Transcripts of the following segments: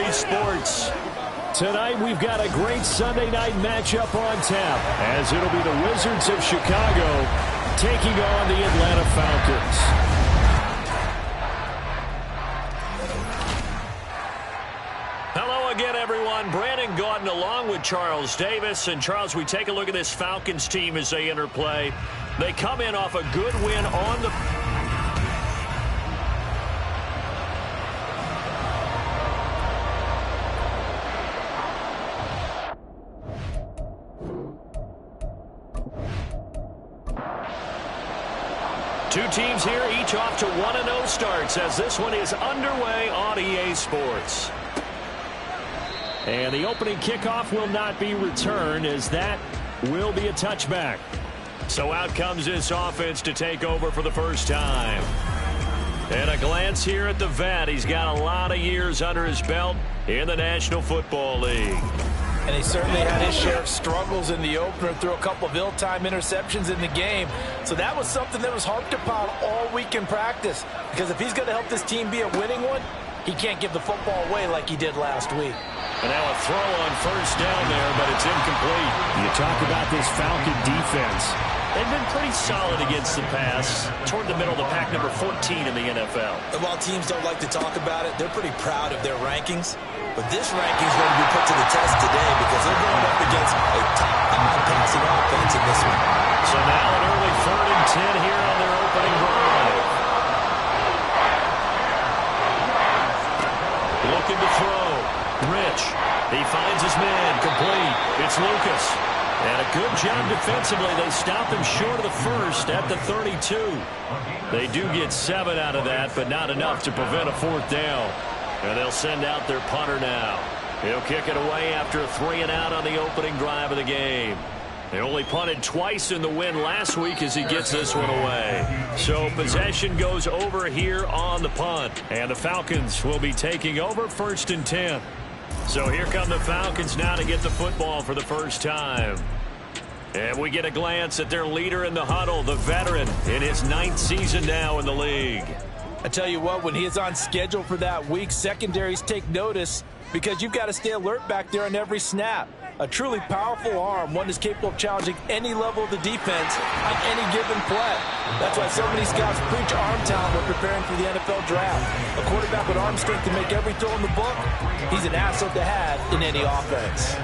EA Sports. Tonight we've got a great Sunday night matchup on tap, as it'll be the Wizards of Chicago taking on the Atlanta Falcons. Hello again, everyone. Brandon Gaudin along with Charles Davis. And Charles, we take a look at this Falcons team as they enter play. They come in off a good win on the... Two teams here, each off to 1-0 starts as this one is underway on EA Sports. And the opening kickoff will not be returned, as that will be a touchback. So out comes this offense to take over for the first time. And a glance here at the vet. He's got a lot of years under his belt in the National Football League. And he certainly had his share of struggles in the opener, threw a couple of ill-timed interceptions in the game. So that was something that was harped upon all week in practice. Because if he's going to help this team be a winning one, he can't give the football away like he did last week. And now a throw on first down there, but it's incomplete. You talk about this Falcon defense. They've been pretty solid against the pass, toward the middle of the pack, number 14 in the NFL. And while teams don't like to talk about it, they're pretty proud of their rankings. But this ranking is going to be put to the test today because they're going up against a top-5 passing offense in this one. So now an early 3rd and 10 here on their opening drive. Looking to throw. Rich. He finds his man. Complete. It's Lucas. And a good job defensively. They stop him short of the first at the 32. They do get 7 out of that, but not enough to prevent a 4th down. And they'll send out their punter now. He'll kick it away after a 3-and-out on the opening drive of the game. They only punted twice in the win last week as he gets this one away. So possession goes over here on the punt. And the Falcons will be taking over 1st and 10. So here come the Falcons now to get the football for the first time. And we get a glance at their leader in the huddle, the veteran, in his 9th season now in the league. I tell you what, when he is on schedule for that week, secondaries take notice because you've got to stay alert back there on every snap. A truly powerful arm, one is capable of challenging any level of the defense on any given play. That's why so many scouts preach arm talent when preparing for the NFL draft. A quarterback with arm strength to make every throw in the book, he's an asset to have in any offense.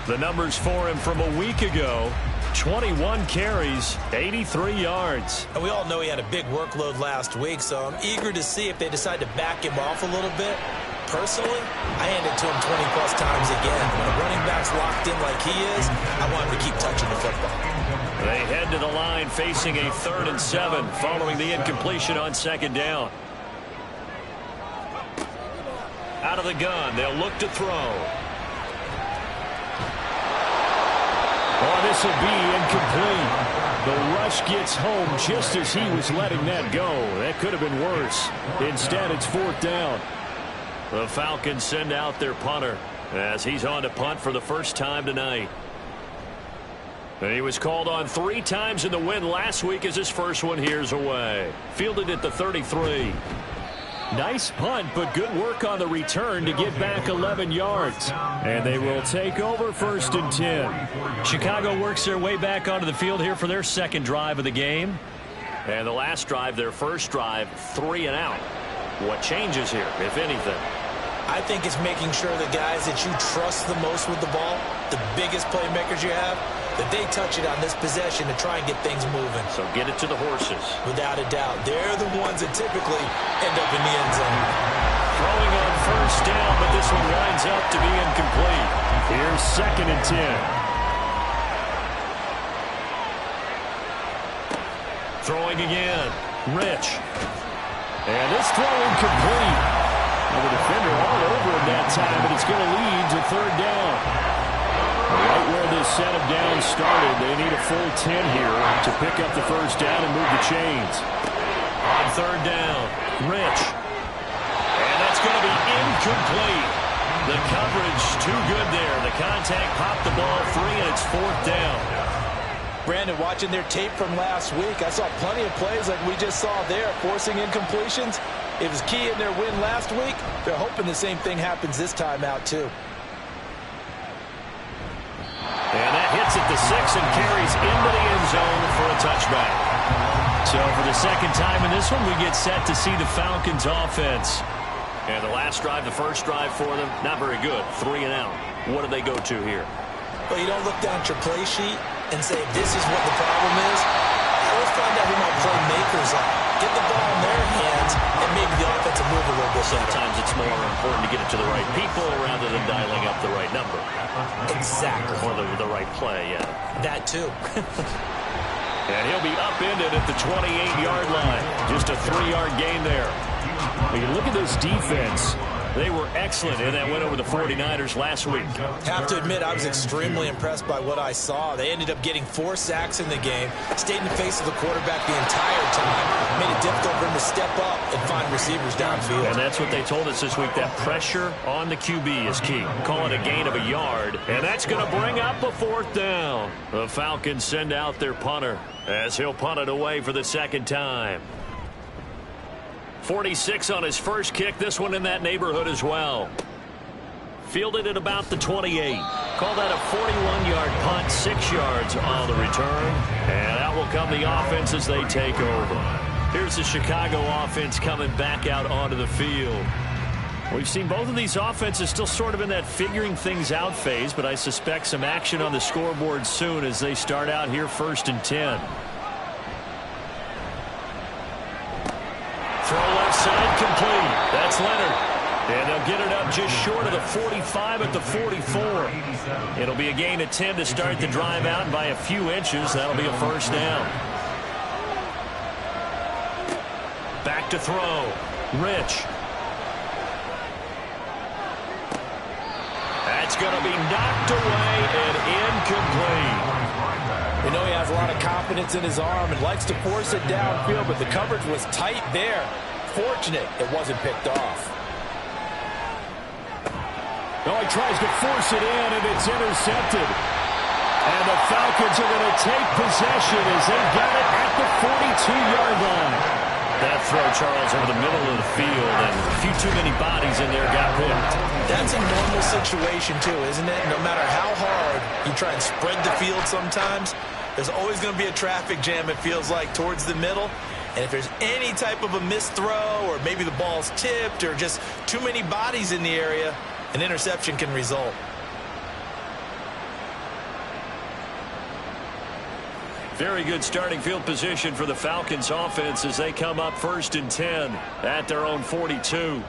The numbers for him from a week ago: 21 carries, 83 yards. And we all know he had a big workload last week, so I'm eager to see if they decide to back him off a little bit. Personally, I hand it to him 20-plus times again. When a running back's locked in like he is, I want him to keep touching the football. They head to the line facing a 3rd and 7 following the incompletion on 2nd down. Out of the gun, they'll look to throw. Oh, this will be incomplete. The rush gets home just as he was letting that go. That could have been worse. Instead, it's 4th down. The Falcons send out their punter as he's on to punt for the first time tonight. And he was called on 3 times in the win last week as his first one here's away. Fielded at the 33. Nice punt, but good work on the return to get back 11 yards. And they will take over 1st and 10. Chicago works their way back onto the field here for their 2nd drive of the game. And the last drive, their first drive, 3-and-out. What changes here, if anything? I think it's making sure the guys that you trust the most with the ball, the biggest playmakers you have, that they touch it on this possession to try and get things moving. So get it to the horses. Without a doubt. They're the ones that typically end up in the end zone. Throwing on first down, but this one winds up to be incomplete. Here's 2nd and 10. Throwing again. Rich. And this throw incomplete. And the defender all over him that time, but it's going to lead to 3rd down. Right where this set of downs started, they need a full 10 here to pick up the first down and move the chains. On 3rd down, Rich. And that's going to be incomplete. The coverage too good there. The contact popped the ball free, and it's 4th down. Brandon, watching their tape from last week, I saw plenty of plays like we just saw there, forcing incompletions. It was key in their win last week. They're hoping the same thing happens this time out, too. And that hits at the 6 and carries into the end zone for a touchback. So for the second time in this one, we get set to see the Falcons offense. And the last drive, the first drive for them, not very good. 3 and out. What do they go to here? Well, you don't look down at your play sheet and say, this is what the problem is. Let's find out who my playmakers are. Get the ball in their hands, and maybe the offense will move a little bit. Sometimes it's more important to get it to the right people rather than dialing up the right number. Exactly. Or the right play, yeah. That too. And he'll be upended at the 28-yard line. Just a 3-yard gain there. When you look at this defense, they were excellent in that win over the 49ers last week. Have to admit, I was extremely impressed by what I saw. They ended up getting 4 sacks in the game, stayed in the face of the quarterback the entire time, made it difficult for him to step up and find receivers downfield. And that's what they told us this week, that pressure on the QB is key. Call it a gain of a yard, and that's going to bring up a 4th down. The Falcons send out their punter as he'll punt it away for the second time. 46 on his first kick, this one in that neighborhood as well. Fielded at about the 28. Call that a 41-yard punt, 6 yards on the return. And out will come the offense as they take over. Here's the Chicago offense coming back out onto the field. We've seen both of these offenses still sort of in that figuring things out phase, but I suspect some action on the scoreboard soon as they start out here 1st and 10. Throw left side complete. That's Leonard. And they'll get it up just short of the 45 at the 44. It'll be a gain of 10 to start the drive out, and by a few inches, that'll be a 1st down. Back to throw. Rich. That's going to be knocked away and incomplete. We know he has a lot of confidence in his arm and likes to force it downfield, but the coverage was tight there. Fortunate it wasn't picked off. No, he tries to force it in, and it's intercepted. And the Falcons are going to take possession as they got it at the 42-yard line. That throw, Charles, over the middle of the field, and a few too many bodies in there got picked. That's a normal situation, too, isn't it? No matter how hard you try and spread the field sometimes, there's always going to be a traffic jam, it feels like, towards the middle. And if there's any type of a missed throw, or maybe the ball's tipped, or just too many bodies in the area, an interception can result. Very good starting field position for the Falcons offense as they come up 1st and 10 at their own 42.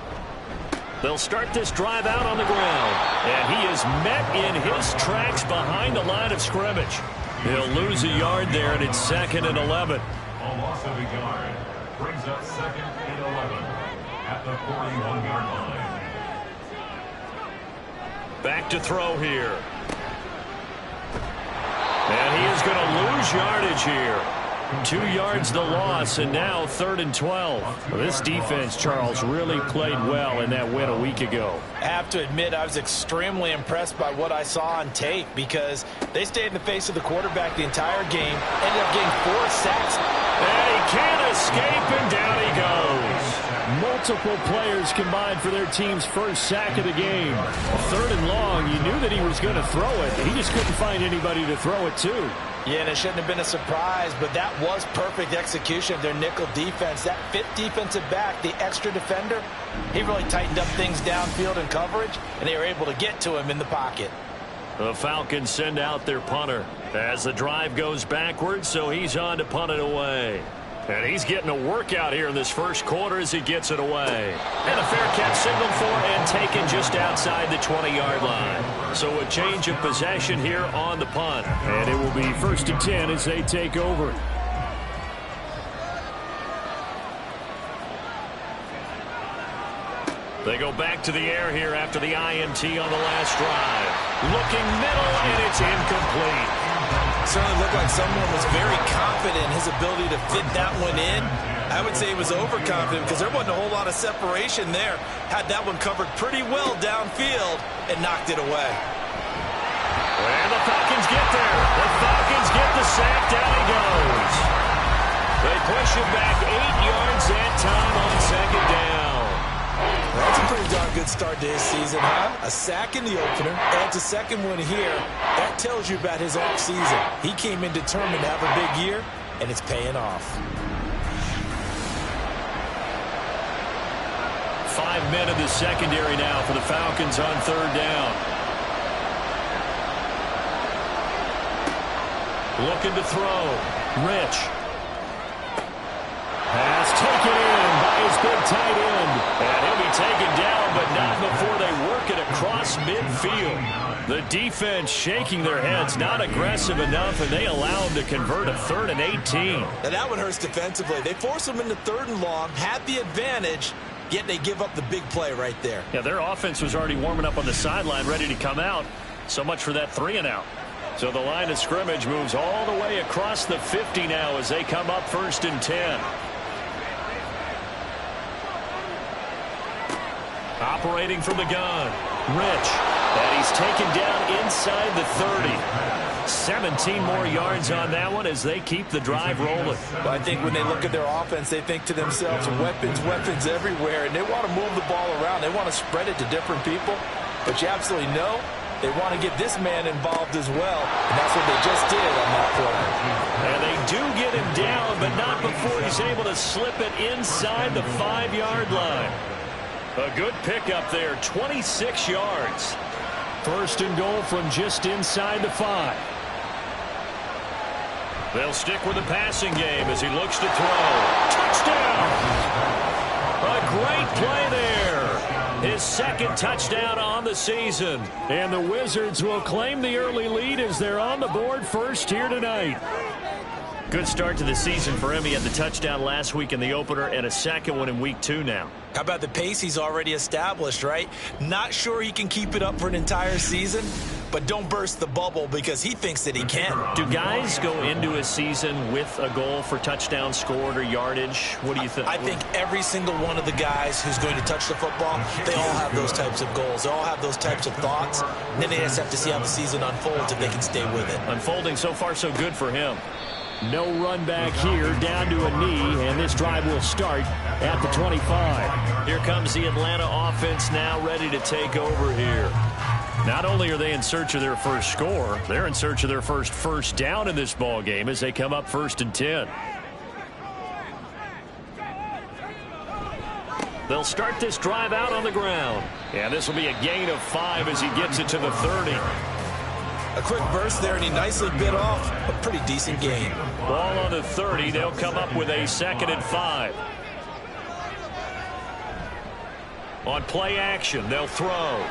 They'll start this drive out on the ground, and he is met in his tracks behind the line of scrimmage. He'll lose a yard there, and it's 2nd and 11. A loss of a yard brings up 2nd and 11 at the 41-yard line. Back to throw here. And he is going to lose yardage here. 2 yards the loss, and now 3rd and 12. This defense, Charles, really played well in that win a week ago. I have to admit, I was extremely impressed by what I saw on tape because they stayed in the face of the quarterback the entire game, ended up getting 4 sacks. And he can't escape, and down he goes. Multiple players combined for their team's first sack of the game. 3rd and long, you knew that he was going to throw it. He just couldn't find anybody to throw it to. Yeah, and it shouldn't have been a surprise, but that was perfect execution of their nickel defense. That 5th defensive back, the extra defender, he really tightened up things downfield in coverage, and they were able to get to him in the pocket. The Falcons send out their punter as the drive goes backwards, so he's on to punt it away. And he's getting a workout here in this first quarter as he gets it away. And a fair catch signaled for and taken just outside the 20-yard line. So a change of possession here on the punt. And it will be 1st and 10 as they take over. They go back to the air here after the INT on the last drive. Looking middle, and it's incomplete. Certainly looked like someone was very confident in his ability to fit that one in. I would say he was overconfident because there wasn't a whole lot of separation there. Had that one covered pretty well downfield and knocked it away. And the Falcons get there. The Falcons get the sack. Down he goes. They push him back 8 yards that time on second down. That's a pretty darn good start to his season, huh? A sack in the opener, adds a second one here. That tells you about his offseason. He came in determined to have a big year, and it's paying off. 5 men in the secondary now for the Falcons on third down. Looking to throw. Rich. Pass taken in by his big tight end. And he'll be taken down, but not before they work it across midfield. The defense shaking their heads, not aggressive enough, and they allow him to convert a 3rd and 18. Now that one hurts defensively. They force him into 3rd and long, have the advantage, yet they give up the big play right there. Yeah, their offense was already warming up on the sideline, ready to come out. So much for that 3 and out. So the line of scrimmage moves all the way across the 50 now as they come up 1st and 10. Operating from the gun, Rich. And he's taken down inside the 30. 17 more yards on that one as they keep the drive rolling. Well, I think when they look at their offense, they think to themselves, weapons, weapons everywhere, and they want to move the ball around. They want to spread it to different people. But you absolutely know they want to get this man involved as well, and that's what they just did on that play. And they do get him down, but not before he's able to slip it inside the 5-yard line. A good pickup there, 26 yards. 1st and goal from just inside the 5. They'll stick with the passing game as he looks to throw. Touchdown! A great play there. His 2nd touchdown on the season. And the Wizards will claim the early lead as they're on the board first here tonight. Good start to the season for him. He had the touchdown last week in the opener and a 2nd one in week 2 now. How about the pace he's already established, right? Not sure he can keep it up for an entire season, but don't burst the bubble because he thinks that he can. Do guys go into a season with a goal for touchdown scored or yardage? What do you think? I think every single one of the guys who's going to touch the football, they all have those types of goals. They all have those types of thoughts. And then they just have to see how the season unfolds if they can stay with it. Unfolding so far so good for him. No run back here, down to a knee, and this drive will start at the 25. Here comes the Atlanta offense now ready to take over here. Not only are they in search of their first score, they're in search of their first down in this ball game as they come up 1st and 10. They'll start this drive out on the ground. And this will be a gain of 5 as he gets it to the 30. A quick burst there, and he nicely bit off a pretty decent gain. Ball on the 30. They'll come up with a 2nd and 5. On play action, they'll throw.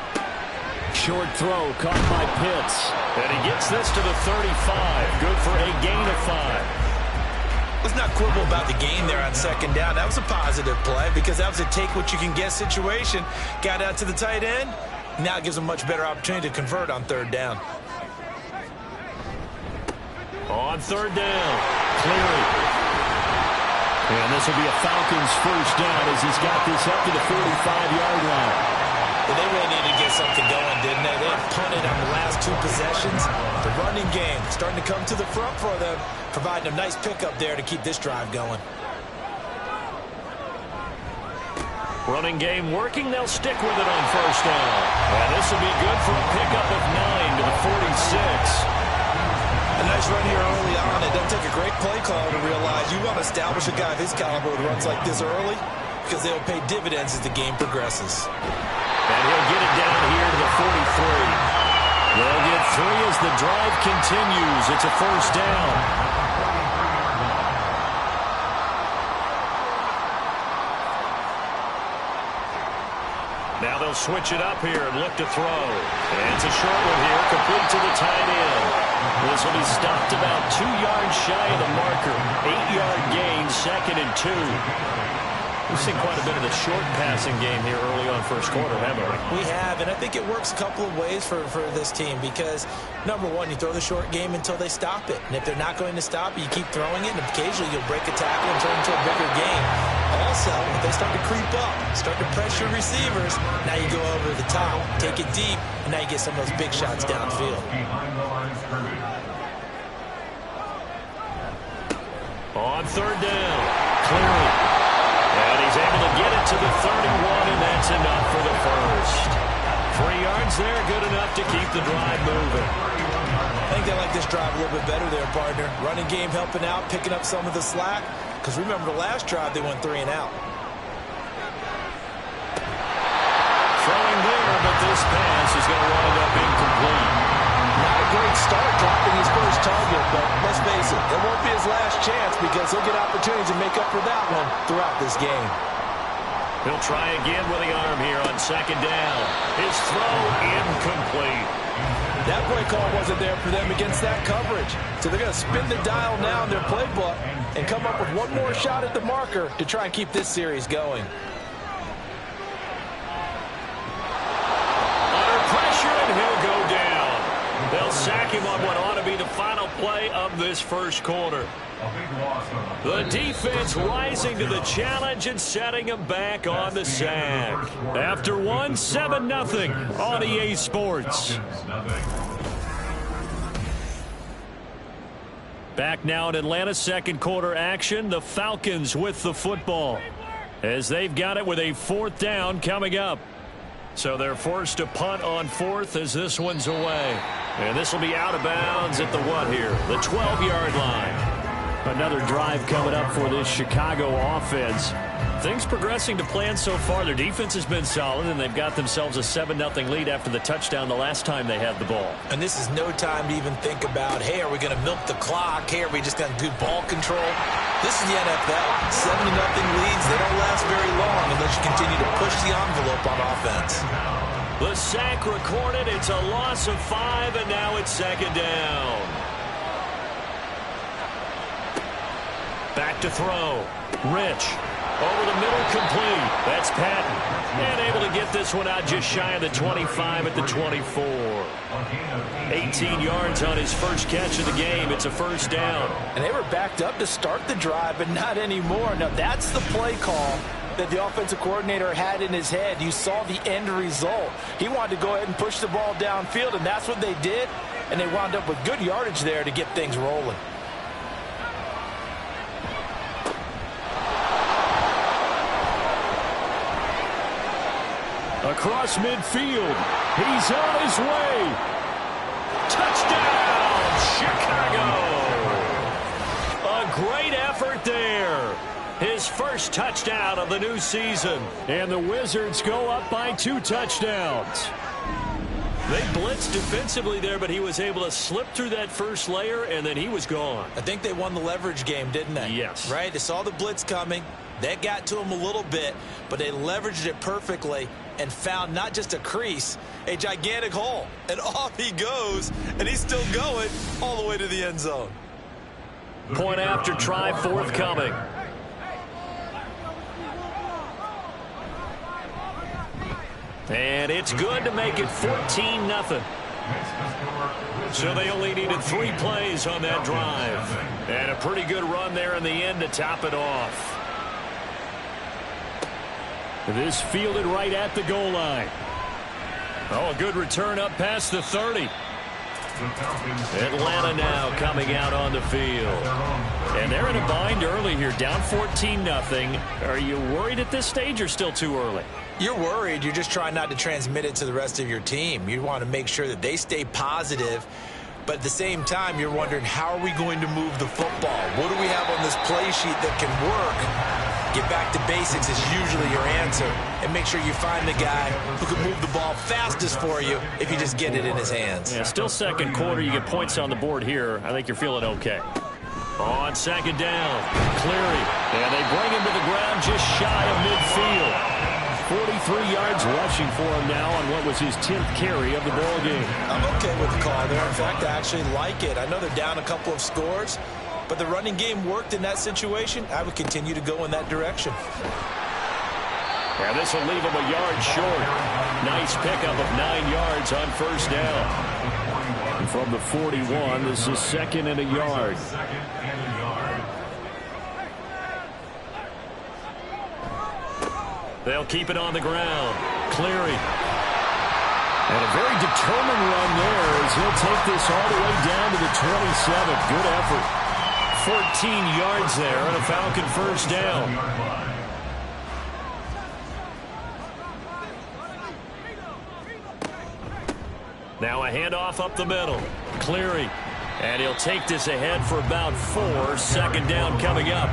Short throw caught by Pitts. And he gets this to the 35. Good for a gain of 5. Let's not quibble about the gain there on 2nd down. That was a positive play because that was a take-what-you-can-get situation. Got out to the tight end. Now it gives him a much better opportunity to convert on 3rd down. On 3rd down, Cleary. And this will be a Falcons first down as he's got this up to the 45-yard line. Well, they really needed to get something going, didn't they? They punted on the last 2 possessions. The running game starting to come to the front for them, providing a nice pickup there to keep this drive going. Running game working. They'll stick with it on 1st down. And this will be good for a pickup of 9 to the 46. A nice run here early on. It doesn't take a great play caller to realize you want to establish a guy of his caliber with runs like this early because they'll pay dividends as the game progresses. And he'll get it down here to the 43. They'll get 3 as the drive continues. It's a 1st down. Now they'll switch it up here and look to throw. And it's a short one here, complete to the tight end. This will be stopped about 2 yards shy of the marker. 8-yard gain, 2nd and 2. We've seen quite a bit of the short passing game here early on first quarter, haven't we? We have, and I think it works a couple of ways for this team because, number one, you throw the short game until they stop it. And if they're not going to stop it, you keep throwing it, and occasionally you'll break a tackle and turn it into a bigger game. Also, if they start to creep up, start to pressure receivers, now you go over the top, take it deep, and now you get some of those big shots downfield. On third down, clearing. And he's able to get it to the 31, and that's enough for the first. 3 yards there, good enough to keep the drive moving. I think they like this drive a little bit better there, partner. Running game helping out, picking up some of the slack. Because remember, the last drive, they went 3 and out. Throwing there, but this pass is going to wind up incomplete. Not a great start dropping his first target, but let's face it, it won't be his last chance because he'll get opportunities to make up for that one throughout this game. He'll try again with the arm here on second down. His throw incomplete. That play call wasn't there for them against that coverage. So they're going to spin the dial now in their playbook and come up with one more shot at the marker to try and keep this series going. Under pressure, and he'll go down. They'll sack him on what ought to be the final play of this first quarter. The defense rising to the challenge and setting him back on the sack. After one, 7-0 on EA Sports. Back now in Atlanta's second quarter action, the Falcons with the football as they've got it with a 4th down coming up. So they're forced to punt on 4th as this one's away. And this will be out of bounds at the what here? The 12-yard line. Another drive coming up for this Chicago offense. Things progressing to plan so far. Their defense has been solid, and they've got themselves a 7-0 lead after the touchdown the last time they had the ball. And this is no time to even think about, hey, are we going to milk the clock? Hey, are we just going to do ball control? This is the NFL. 7-0 leads, they don't last very long unless you continue to push the envelope on offense. The sack recorded. It's a loss of 5, and now it's second down. Back to throw. Rich. Over the middle, complete. That's Patton. And able to get this one out just shy of the 25 at the 24. 18 yards on his first catch of the game. It's a first down. And they were backed up to start the drive, but not anymore. Now, that's the play call that the offensive coordinator had in his head. You saw the end result. He wanted to go ahead and push the ball downfield, and that's what they did. And they wound up with good yardage there to get things rolling. Across midfield. He's on his way. Touchdown, Chicago. A great effort there. His first touchdown of the new season. And the Wizards go up by 2 touchdowns. They blitzed defensively there, but he was able to slip through that first layer, and then he was gone. I think they won the leverage game, didn't they? Yes. Right? They saw the blitz coming. That got to him a little bit, but they leveraged it perfectly and found not just a crease, a gigantic hole. And off he goes, and he's still going all the way to the end zone. Point after try forthcoming. And it's good to make it 14-0. So they only needed 3 plays on that drive. And a pretty good run there in the end to top it off. This fielded right at the goal line. Oh, a good return up past the 30. Atlanta now coming out on the field. And they're in a bind early here, down 14-0. Are you worried at this stage or still too early? You're worried. You're just trying not to transmit it to the rest of your team. You want to make sure that they stay positive. But at the same time, you're wondering, how are we going to move the football? What do we have on this play sheet that can work? Get back to basics is usually your answer. And make sure you find the guy who can move the ball fastest for you if you just get it in his hands. Yeah, still second quarter. You get points on the board here. I think you're feeling okay. On second down, Cleary. And they bring him to the ground just shy of midfield. 43 yards rushing for him now on what was his 10th carry of the ball game. I'm okay with the call there. In fact, I actually like it. I know they're down a couple of scores, but the running game worked in that situation. I would continue to go in that direction. And this will leave him a yard short. Nice pickup of 9 yards on first down. And from the 41, this is 2nd and a yard. They'll keep it on the ground. Cleary. And a very determined run there as he'll take this all the way down to the 27. Good effort. 14 yards there and a Falcon first down. Now a handoff up the middle. Cleary. And he'll take this ahead for about 4. Second down coming up.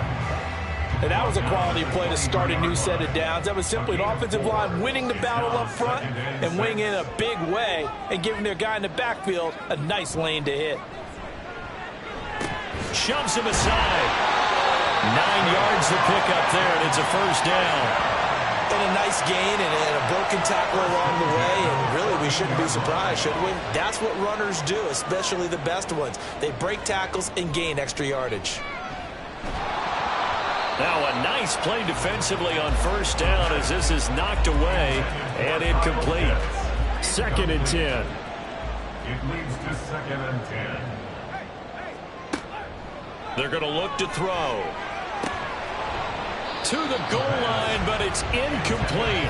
And that was a quality play to start a new set of downs. That was simply an offensive line winning the battle up front and winning in a big way and giving their guy in the backfield a nice lane to hit. Shoves him aside. 9 yards to pick up there, and it's a first down. And a nice gain and a broken tackle along the way, and really we shouldn't be surprised, should we? That's what runners do, especially the best ones. They break tackles and gain extra yardage. Now a nice play defensively on first down as this is knocked away and incomplete. 2nd and 10. It leads to 2nd and 10. They're going to look to throw. To the goal line, but it's incomplete.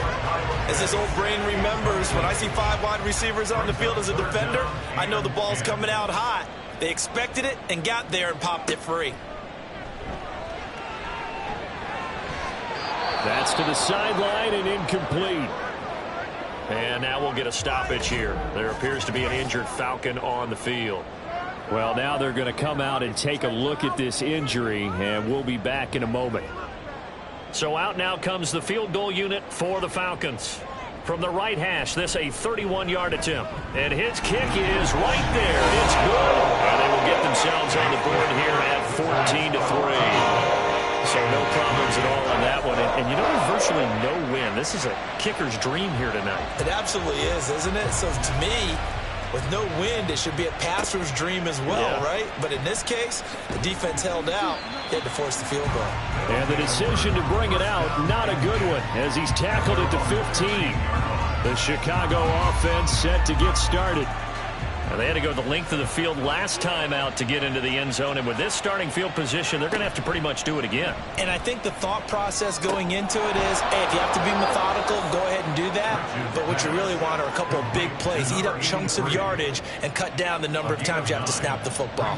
As this old brain remembers, when I see 5 wide receivers on the field as a defender, I know the ball's coming out hot. They expected it and got there and popped it free. That's to the sideline and incomplete. And now we'll get a stoppage here. There appears to be an injured Falcon on the field. Well, now they're going to come out and take a look at this injury, and we'll be back in a moment. So out now comes the field goal unit for the Falcons. From the right hash, this a 31-yard attempt. And his kick is right there. It's good. And they will get themselves on the board here at 14-3. So no problems at all on that one. And you know, there's virtually no win. This is a kicker's dream here tonight. It absolutely is, isn't it? So to me, with no wind, it should be a passer's dream as well, right? But in this case, the defense held out. They had to force the field goal. And the decision to bring it out, not a good one, as he's tackled at the 15. The Chicago offense set to get started. Now, they had to go the length of the field last time out to get into the end zone, and with this starting field position, they're going to have to pretty much do it again. And I think the thought process going into it is, hey, if you have to be methodical, go ahead and do that. But what you really want are a couple of big plays, eat up chunks of yardage, and cut down the number of times you have to snap the football.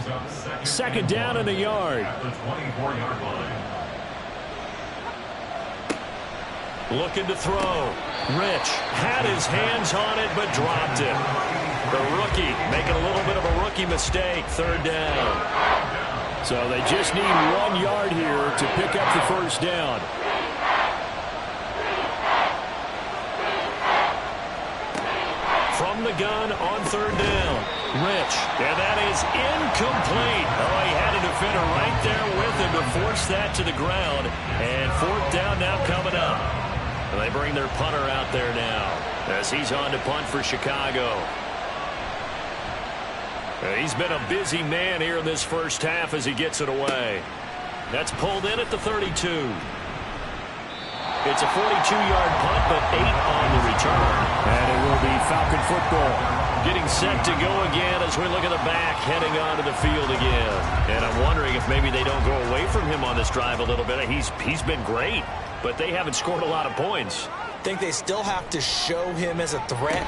2nd down and a yard. At the 24-yard line. Looking to throw. Rich had his hands on it, but dropped it. The rookie making a little bit of a rookie mistake. 3rd down. So they just need 1 yard here to pick up the first down. From the gun on 3rd down. Rich. And that is incomplete. Oh, he had a defender right there with him to force that to the ground. And 4th down now coming up. And they bring their punter out there now as he's on to punt for Chicago. He's been a busy man here in this first half as he gets it away. That's pulled in at the 32. It's a 42-yard punt, but 8 on the return. And it will be Falcon football. Getting set to go again as we look at the back, heading onto the field again. And I'm wondering if maybe they don't go away from him on this drive a little bit. He's been great, but they haven't scored a lot of points. I think they still have to show him as a threat.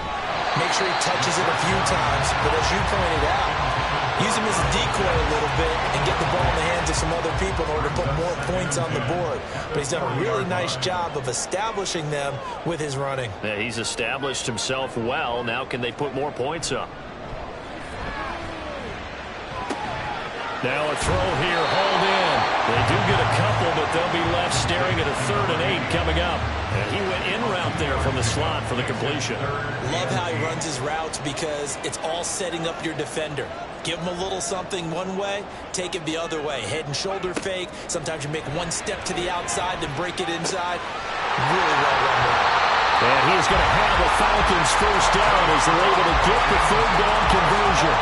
Make sure he touches it a few times. But as you pointed out, use him as a decoy a little bit and get the ball in the hands of some other people in order to put more points on the board. But he's done a really nice job of establishing them with his running. Yeah, he's established himself well. Now can they put more points up? Now a throw here, hauled in. They do get a couple, but they'll be left staring at a 3rd and 8 coming up. And he went in route there from the slot for the completion. Love how he runs his routes because it's all setting up your defender. Give him a little something one way, take it the other way. Head and shoulder fake. Sometimes you make one step to the outside, then break it inside. Really well run there. And he's going to have the Falcons first down as they're able to get the 3rd down conversion.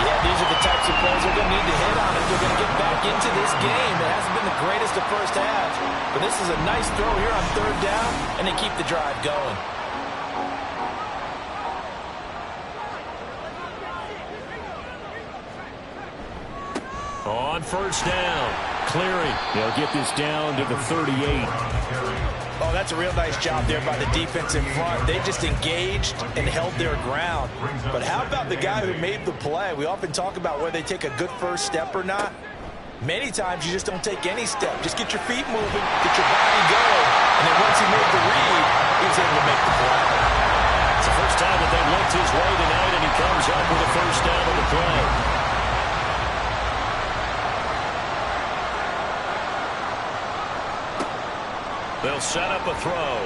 Yeah, these are the types of plays they're going to need to hit on if they're going to get back into this game. It hasn't been the greatest of first halves, but this is a nice throw here on 3rd down, and they keep the drive going. On first down, Cleary. They'll get this down to the 38. Oh, that's a real nice job there by the defense in front. They just engaged and held their ground. But how about the guy who made the play? We often talk about whether they take a good first step or not. Many times you just don't take any step. Just get your feet moving, get your body going, and then once he made the read, he was able to make the play. It's the first time that they've looked his way tonight, and he comes up with a first down on the play. They'll set up a throw.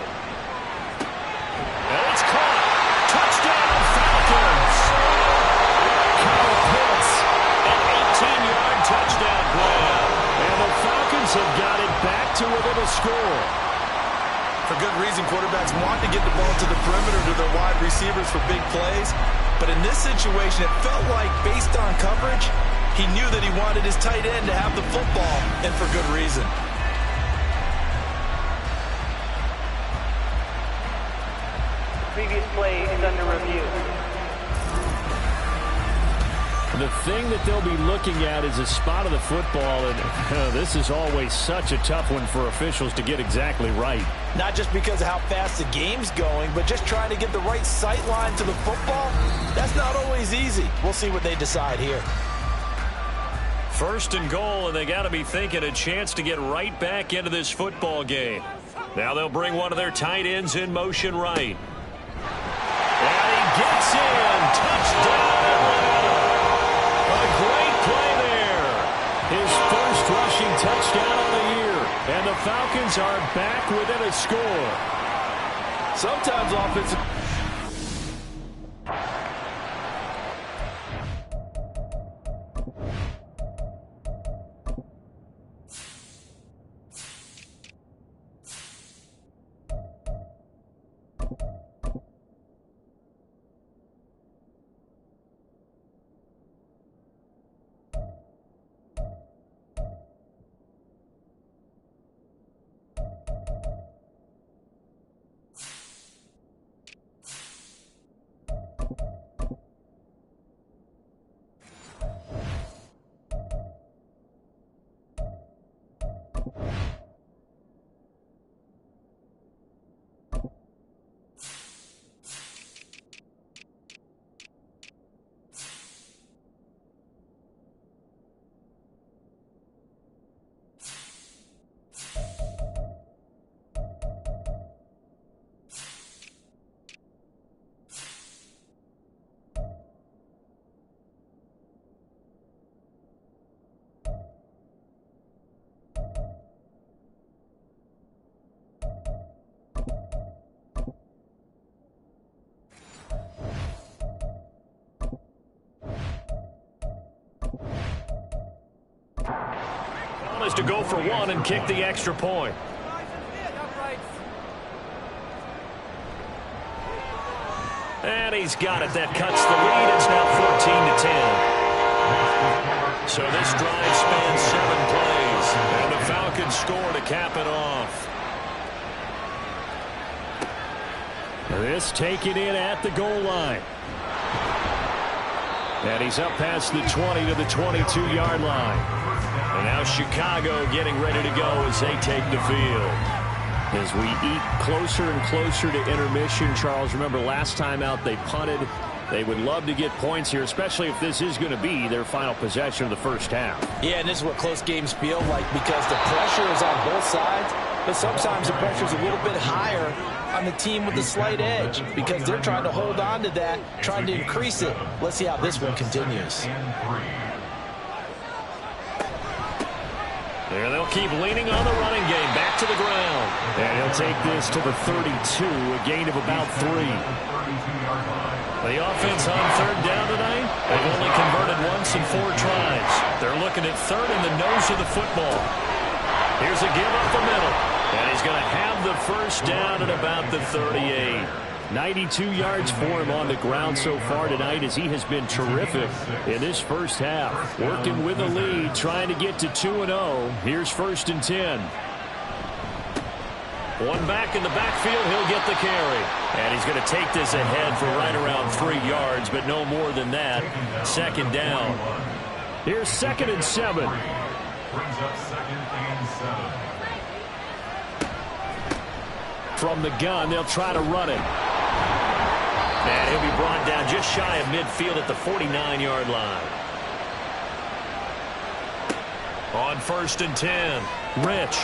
And it's caught. Touchdown, Falcons. Kyle Pitts, an 18-yard touchdown grab. And the Falcons have got it back to within a score. For good reason, quarterbacks want to get the ball to the perimeter to their wide receivers for big plays. But in this situation, it felt like, based on coverage, he knew that he wanted his tight end to have the football, and for good reason. Previous play is under review. The thing that they'll be looking at is a spot of the football, and this is always such a tough one for officials to get exactly right. Not just because of how fast the game's going, but just trying to get the right sight line to the football. That's not always easy. We'll see what they decide here. First and goal, and they got to be thinking a chance to get right back into this football game. Now they'll bring one of their tight ends in motion right. And he gets in. Touchdown, Atlanta. A great play there. His first rushing touchdown of the year. And the Falcons are back within a score. Sometimes offensive... Is to go for one and kick the extra point. And he's got it. That cuts the lead. It's now 14-10. So this drive spans 7 plays. And the Falcons score to cap it off. This taken in at the goal line. And he's up past the 20 to the 22-yard line. And now Chicago getting ready to go as they take the field. As we eat closer and closer to intermission, Charles, remember last time out they punted. They would love to get points here, especially if this is going to be their final possession of the first half. Yeah, and this is what close games feel like because the pressure is on both sides, but sometimes the pressure is a little bit higher on the team with the slight edge because they're trying to hold on to that, trying to increase it. Let's see how this one continues. There they'll keep leaning on the running game. Back to the ground. And he'll take this to the 32, a gain of about 3. The offense on third down tonight, they've only converted once in 4 tries. They're looking at third in the nose of the football. Here's a give up the middle. And he's going to have the first down at about the 38. 92 yards for him on the ground so far tonight as he has been terrific in this first half. Working with a lead, trying to get to 2-0. Here's 1st and 10. One back in the backfield, he'll get the carry. And he's going to take this ahead for right around 3 yards, but no more than that. 2nd down. Here's 2nd and 7. Brings up 2nd and 7. From the gun, they'll try to run it. And he'll be brought down just shy of midfield at the 49-yard line. On 1st and 10, Rich.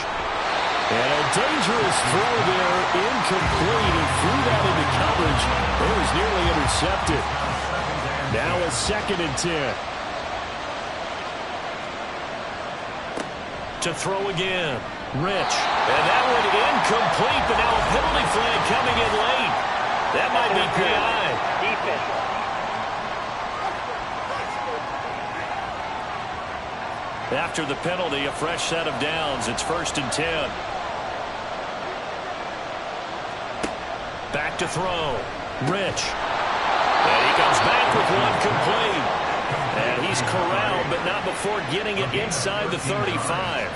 And a dangerous throw there, incomplete. He threw that into coverage. It was nearly intercepted. Now a 2nd and 10. To throw again, Rich. And that one incomplete, but now a penalty flag coming in late. That might be PI. Defense. After the penalty, a fresh set of downs. It's 1st and 10. Back to throw. Rich. And he comes back with one complete. And he's corralled, but not before getting it inside the 35.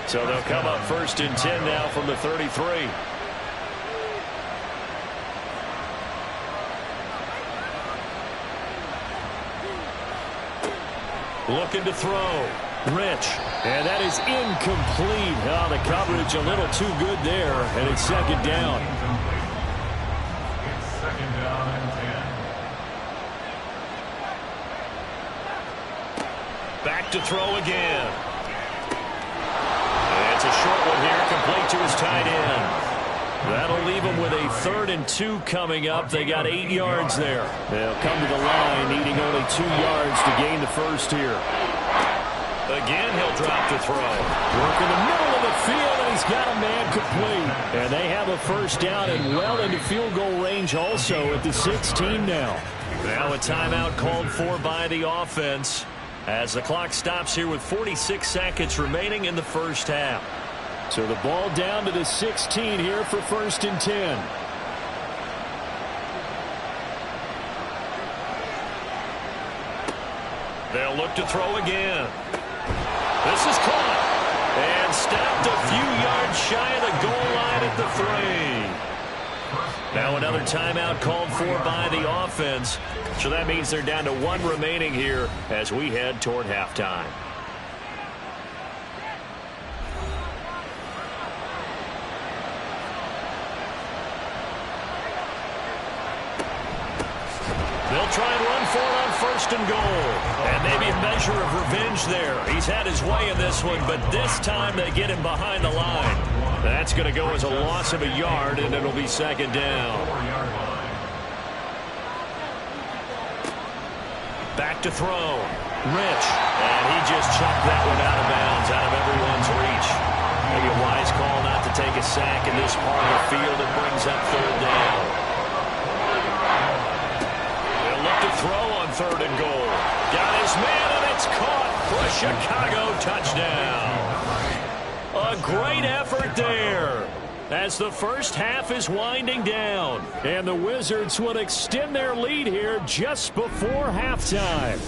So they'll come up 1st and 10 now from the 33. Looking to throw. Rich. And that is incomplete. Oh, the coverage a little too good there. And it's 2nd down. It's 2nd down and 10. Back to throw again. And it's a short one here, complete to his tight end. That'll leave them with a 3rd and 2 coming up. They got 8 yards there. They'll come to the line, needing only 2 yards to gain the first here. Again, he'll drop to throw. Work in the middle of the field, and he's got a man complete. And they have a 1st down and well into field goal range also at the 16 now. Now a timeout called for by the offense as the clock stops here with 46 seconds remaining in the first half. So the ball down to the 16 here for 1st and 10. They'll look to throw again. This is caught and stopped a few yards shy of the goal line at the 3. Now another timeout called for by the offense. So that means they're down to 1 remaining here as we head toward halftime. They'll try and run for it on 1st and goal. And maybe a measure of revenge there. He's had his way in this one, but this time they get him behind the line. That's going to go as a loss of a yard, and it'll be 2nd down. Back to throw. Rich. And he just chucked that one out of bounds, out of everyone's reach. Maybe a wise call not to take a sack in this part of the field. It brings up 3rd down. Throw on 3rd and goal. Got his man, and it's caught for a Chicago touchdown. A great effort there as the first half is winding down. And the Wizards will extend their lead here just before halftime.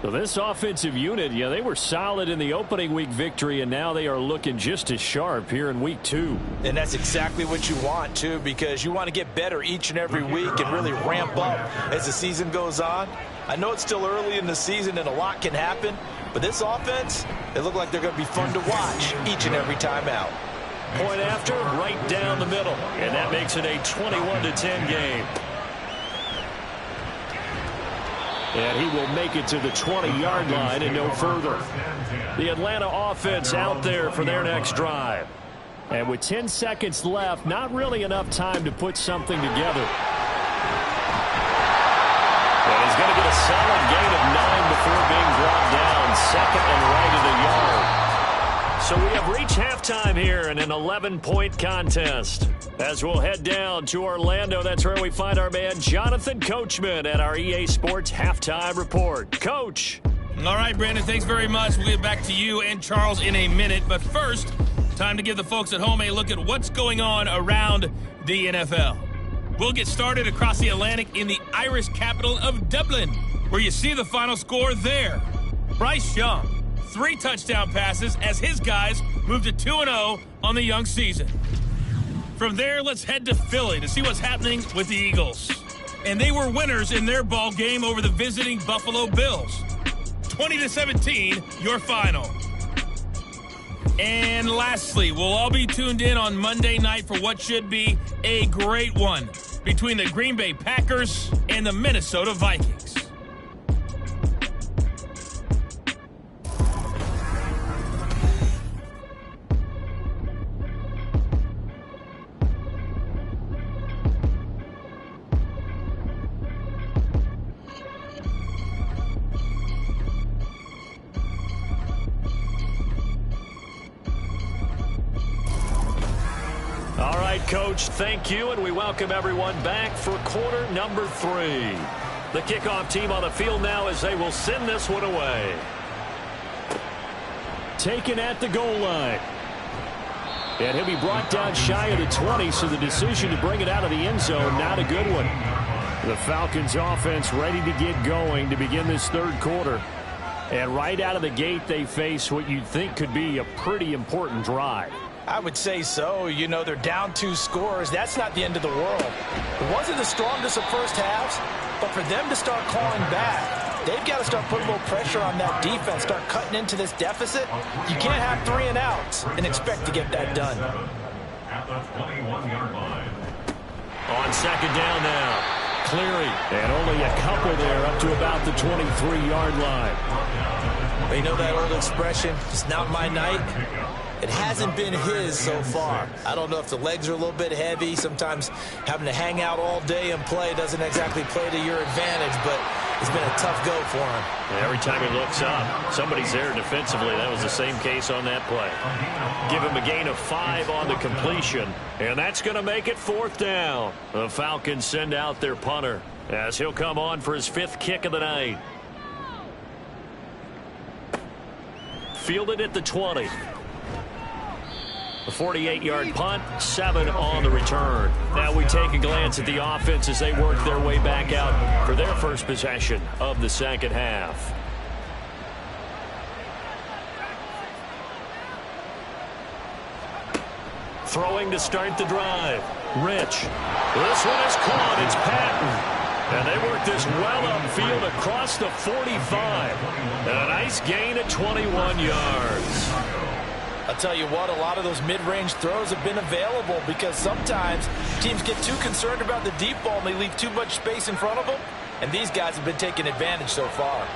So this offensive unit, yeah, they were solid in the opening week victory, and now they are looking just as sharp here in week 2. And that's exactly what you want, too, because you want to get better each and every week and really ramp up as the season goes on. I know it's still early in the season and a lot can happen, but this offense, they look like they're going to be fun to watch each and every time out. Point after, right down the middle, and that makes it a 21-10 game. And he will make it to the 20-yard line and no further. The Atlanta offense out there for their next drive. And with 10 seconds left, not really enough time to put something together. And he's going to get a solid gain of 9 before being brought down. 2nd and right of the yard. So we have reached halftime here in an 11-point contest. As we'll head down to Orlando, that's where we find our man Jonathan Coachman at our EA Sports Halftime Report. Coach. All right, Brandon, thanks very much. We'll get back to you and Charles in a minute. But first, time to give the folks at home a look at what's going on around the NFL. We'll get started across the Atlantic in the Irish capital of Dublin, where you see the final score there. Bryce Young, 3 touchdown passes as his guys move to 2-0 on the young season. From there, let's head to Philly to see what's happening with the Eagles. And they were winners in their ball game over the visiting Buffalo Bills. 20-17, your final. And lastly, we'll all be tuned in on Monday night for what should be a great one between the Green Bay Packers and the Minnesota Vikings. Coach. Thank you, and we welcome everyone back for quarter number 3. The kickoff team on the field now as they will send this one away. Taken at the goal line. And he'll be brought down shy of the 20, so the decision to bring it out of the end zone, not a good one. The Falcons offense ready to get going to begin this third quarter. And right out of the gate, they face what you'd think could be a pretty important drive. I would say so. You know, they're down 2 scores. That's not the end of the world. It wasn't the strongest of first halves, but for them to start clawing back, they've got to start putting a little pressure on that defense, start cutting into this deficit. You can't have 3 and outs and expect to get that done. At the 21-yard line. On second down now. Cleary, and only a couple there up to about the 23-yard line. But you know that old expression, it's not my night? It hasn't been his so far. I don't know if the legs are a little bit heavy. Sometimes having to hang out all day and play doesn't exactly play to your advantage, but it's been a tough go for him. And every time he looks up, somebody's there defensively. That was the same case on that play. Give him a gain of 5 on the completion, and that's going to make it 4th down. The Falcons send out their punter as he'll come on for his 5th kick of the night. Fielded at the 20. A 48-yard punt, 7 on the return. Now we take a glance at the offense as they work their way back out for their first possession of the second half. Throwing to start the drive. Rich. This one is caught. It's Patton. And they work this well upfield across the 45. And a nice gain at 21 yards. I'll tell you what, a lot of those mid-range throws have been available because sometimes teams get too concerned about the deep ball and they leave too much space in front of them, and these guys have been taking advantage so far.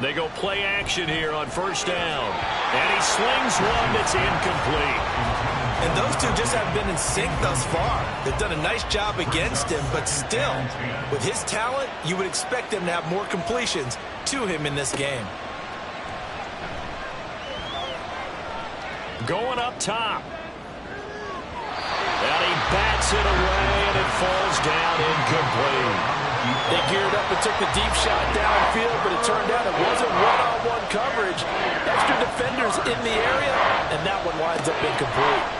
They go play action here on first down. And he slings one that's incomplete. And those two just haven't been in sync thus far. They've done a nice job against him, but still, with his talent, you would expect them to have more completions to him in this game. Going up top. And he bats it away, and it falls down incomplete. They geared up and took the deep shot downfield, but it turned out it wasn't one-on-one coverage. Extra defenders in the area, and that one winds up incomplete.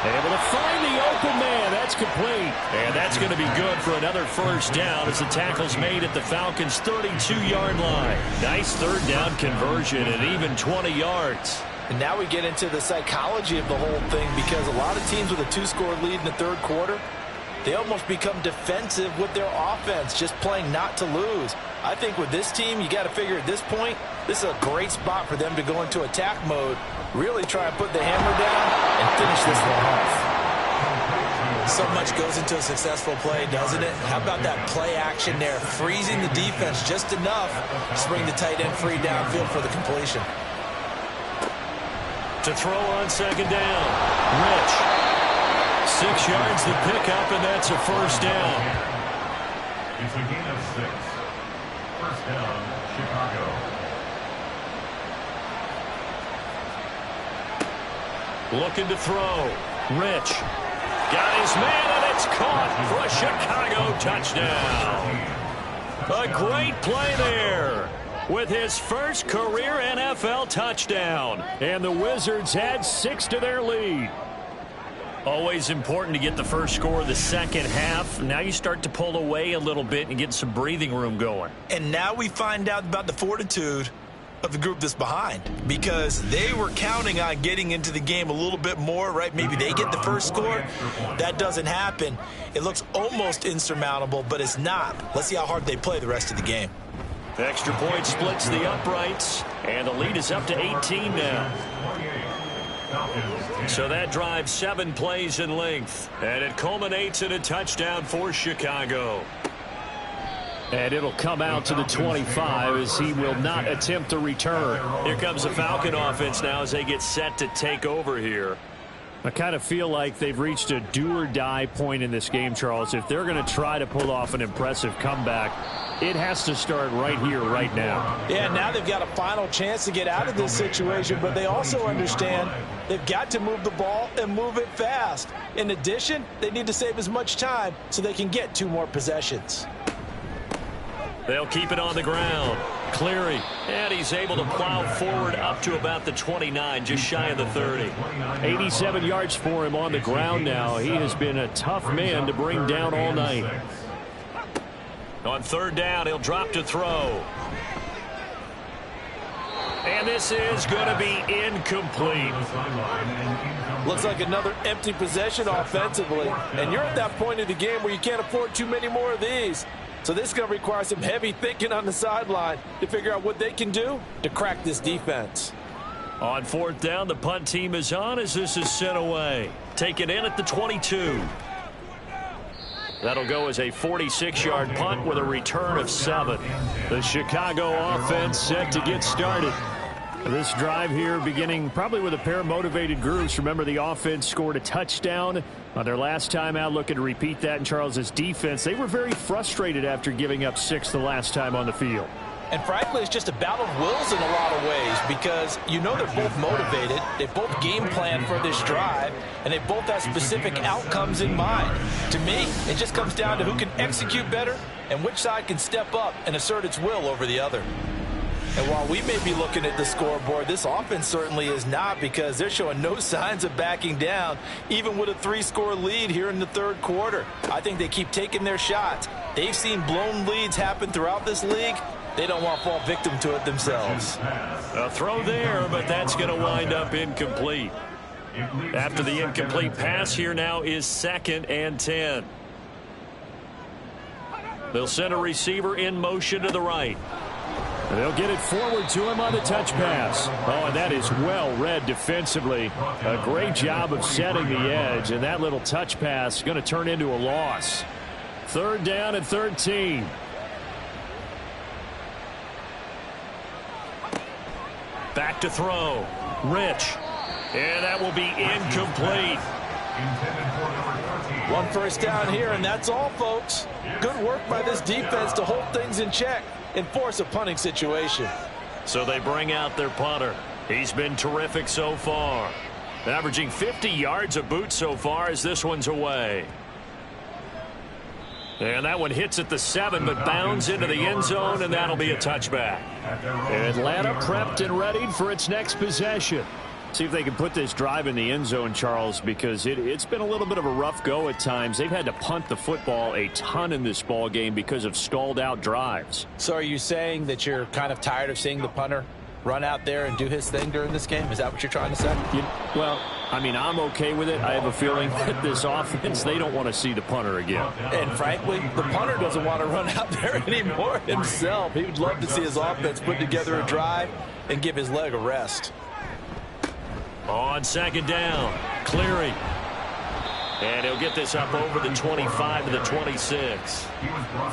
Able to find the open man. That's complete. And that's going to be good for another first down as the tackle's made at the Falcons' 32-yard line. Nice third down conversion and even 20 yards. And now we get into the psychology of the whole thing because a lot of teams with a 2-score lead in the third quarter, they almost become defensive with their offense, just playing not to lose. I think with this team, you got to figure at this point, this is a great spot for them to go into attack mode, really try and put the hammer down and finish this one off. So much goes into a successful play, doesn't it? How about that play action there, freezing the defense just enough to bring the tight end free downfield for the completion. To throw on second down, Rich. 6 yards to pick up, and that's a first down. It's a gain of 6. First down, Chicago. Looking to throw. Rich. Got his man, and it's caught for a Chicago touchdown. A great play there with his first career NFL touchdown. And the Wizards add 6 to their lead. Always important to get the first score of the second half. Now you start to pull away a little bit and get some breathing room going. And now we find out about the fortitude of the group that's behind, because they were counting on getting into the game a little bit more, right? Maybe they get the first score. That doesn't happen. It looks almost insurmountable, but it's not. Let's see how hard they play the rest of the game. Extra point splits the uprights, and the lead is up to 18 now. So that drives 7 plays in length, and it culminates in a touchdown for Chicago. And it'll come out to the 25 as he will not attempt a return. Here comes the Falcon offense now as they get set to take over here. I kind of feel like they've reached a do-or-die point in this game, Charles. If they're going to try to pull off an impressive comeback, it has to start right here, right now. Yeah, now they've got a final chance to get out of this situation, but they also understand they've got to move the ball and move it fast. In addition, they need to save as much time so they can get 2 more possessions. They'll keep it on the ground. Cleary, and he's able to plow forward up to about the 29, just shy of the 30. 87 yards for him on the ground now. He has been a tough man to bring down all night. On 3rd down, he'll drop to throw. And this is going to be incomplete. Looks like another empty possession offensively. And you're at that point of the game where you can't afford too many more of these. So this is going to require some heavy thinking on the sideline to figure out what they can do to crack this defense. On 4th down, the punt team is on as this is sent away. Take it in at the 22. That'll go as a 46-yard punt with a return of 7. The Chicago offense set to get started. This drive here beginning probably with a pair of motivated groups. Remember, the offense scored a touchdown on their last time out. Looking to repeat that in Charles's defense. They were very frustrated after giving up 6 the last time on the field. And frankly, it's just a battle of wills in a lot of ways because you know they're both motivated. They both game plan for this drive, and they both have specific outcomes in mind. To me, it just comes down to who can execute better and which side can step up and assert its will over the other. And while we may be looking at the scoreboard, this offense certainly is not because they're showing no signs of backing down, even with a 3-score lead here in the 3rd quarter. I think they keep taking their shots. They've seen blown leads happen throughout this league. They don't want to fall victim to it themselves. A throw there, but that's going to wind up incomplete. After the incomplete pass, here now is 2nd and 10. They'll send a receiver in motion to the right. They'll get it forward to him on the touch pass. Oh, and that is well read defensively. A great job of setting the edge, and that little touch pass is going to turn into a loss. 3rd down and 13. Back to throw. Rich. And that will be incomplete. 1 first down here, and that's all, folks. Good work by this defense to hold things in check and force a punting situation. So they bring out their punter. He's been terrific so far. Averaging 50 yards a boot so far as this one's away. And that one hits at the 7, but bounds into the end zone, and that'll be a touchback. Atlanta prepped and readied for its next possession. See if they can put this drive in the end zone, Charles, because it's been a little bit of a rough go at times. They've had to punt the football a ton in this ball game because of stalled out drives. So are you saying that you're kind of tired of seeing the punter run out there and do his thing during this game? Is that what you're trying to say? Well, I mean, I'm okay with it. I have a feeling that this offense, they don't want to see the punter again. And frankly, the punter doesn't want to run out there anymore himself. He would love to see his offense put together a drive and give his leg a rest. On 2nd down, Cleary. And he'll get this up over the 25 to the 26.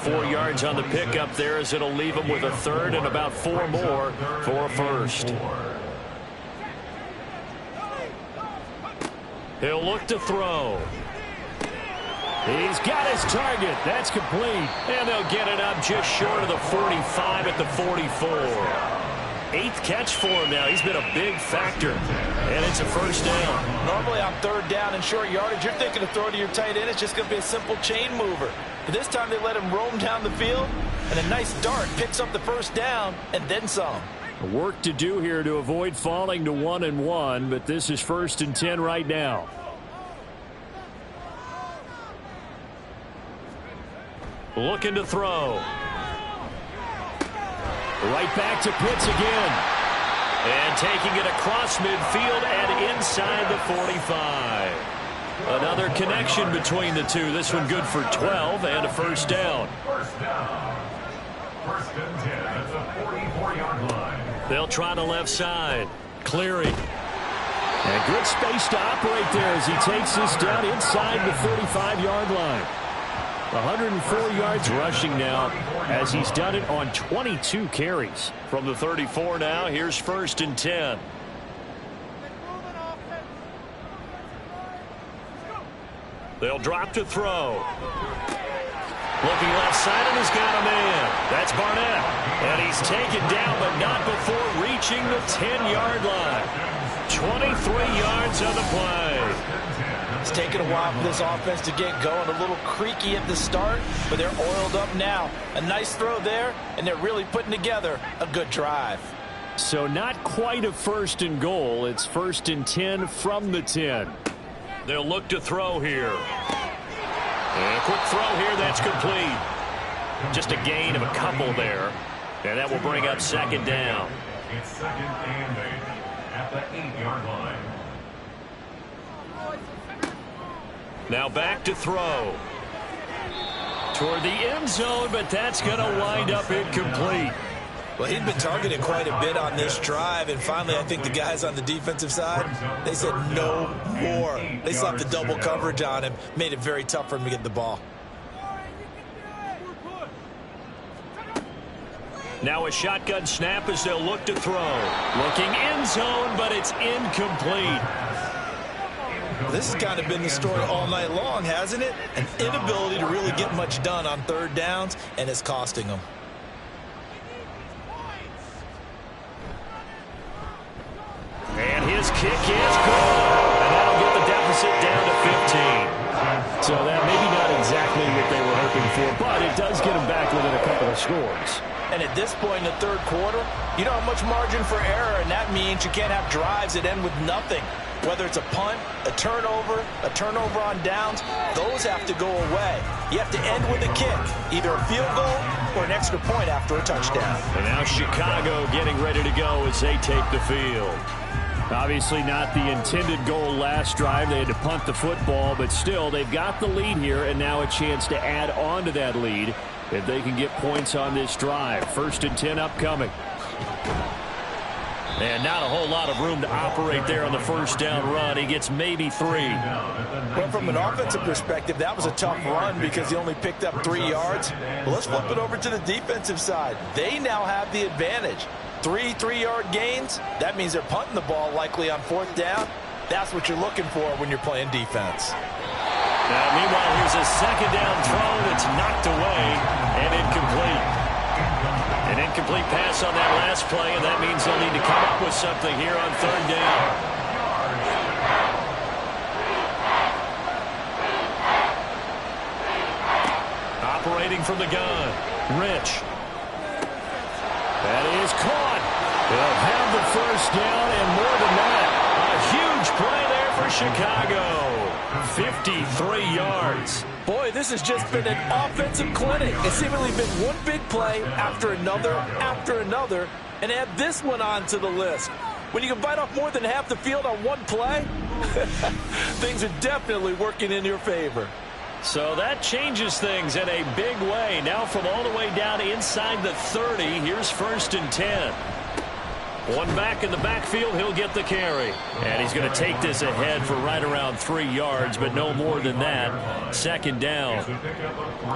4 yards on the pickup there as it'll leave him with a 3rd and about 4 more for a 1st. He'll look to throw. He's got his target. That's complete. And they'll get it up just short of the 45 at the 44. 8th catch for him now. He's been a big factor. And it's a 1st down. Normally on 3rd down and short yardage, you're thinking to throw to your tight end. It's just going to be a simple chain mover. But this time they let him roam down the field, and a nice dart picks up the 1st down and then some. Work to do here to avoid falling to 1-1, but this is 1st and 10 right now. Looking to throw. Right back to Pitts again. And taking it across midfield and inside the 45. Another connection between the two. This one good for 12 and a 1st down. 1st and 10 at the 44-yard line. They'll try the left side. Cleary. And good space to operate there as he takes this down inside the 35-yard line. 104 yards rushing now as he's done it on 22 carries. From the 34 now, here's 1st and 10. They'll drop to throw. Looking left side, and he's got a man. That's Barnett. And he's taken down, but not before reaching the 10-yard line. 23 yards on the play. It's taken a while for this offense to get going. A little creaky at the start, but they're oiled up now. A nice throw there, and they're really putting together a good drive. So not quite a 1st and goal. It's 1st and 10 from the 10. They'll look to throw here. And a quick throw here, that's complete. Just a gain of a couple there. And that will bring up 2nd down. It's 2nd and 8 at the 8-yard line. Now back to throw. Toward the end zone, but that's going to wind up incomplete. Well, he'd been targeted quite a bit on this drive, and finally I think the guys on the defensive side, they said no more. They slapped the double coverage on him, made it very tough for him to get the ball. Now a shotgun snap as they'll look to throw. Looking end zone, but it's incomplete. This has kind of been the story all night long, hasn't it? An inability to really get much done on 3rd downs, and it's costing them. And his kick is good. And that'll get the deficit down to 15. So that maybe not exactly what they were hoping for, but it does get them back within a couple of scores. And at this point in the 3rd quarter, you don't have much margin for error, and that means you can't have drives that end with nothing. Whether it's a punt, a turnover on downs, those have to go away. You have to end with a kick, either a field goal or an extra point after a touchdown. And now Chicago getting ready to go as they take the field. Obviously not the intended goal last drive. They had to punt the football, but still they've got the lead here and now a chance to add on to that lead if they can get points on this drive. 1st and 10 upcoming. And not a whole lot of room to operate there on the 1st down run. He gets maybe 3. Well, from an offensive perspective, that was a tough run because he only picked up 3 yards. Well, let's flip it over to the defensive side. They now have the advantage. 3 3-yard gains, that means they're punting the ball likely on 4th down. That's what you're looking for when you're playing defense. Now, meanwhile, here's a 2nd down throw that's knocked away and incomplete. An incomplete pass on that last play, and that means they'll need to come up with something here on 3rd down. Operating from the gun, Rich. That is caught. They'll have the 1st down, and more than that, a huge play there for Chicago. 53 yards. Boy, this has just been an offensive clinic. It's seemingly been one big play after another, and add this one onto the list. When you can bite off more than half the field on one play, things are definitely working in your favor. So that changes things in a big way. Now from all the way down inside the 30, here's 1st and 10. One back in the backfield, he'll get the carry. And he's going to take this ahead for right around 3 yards, but no more than that. 2nd down.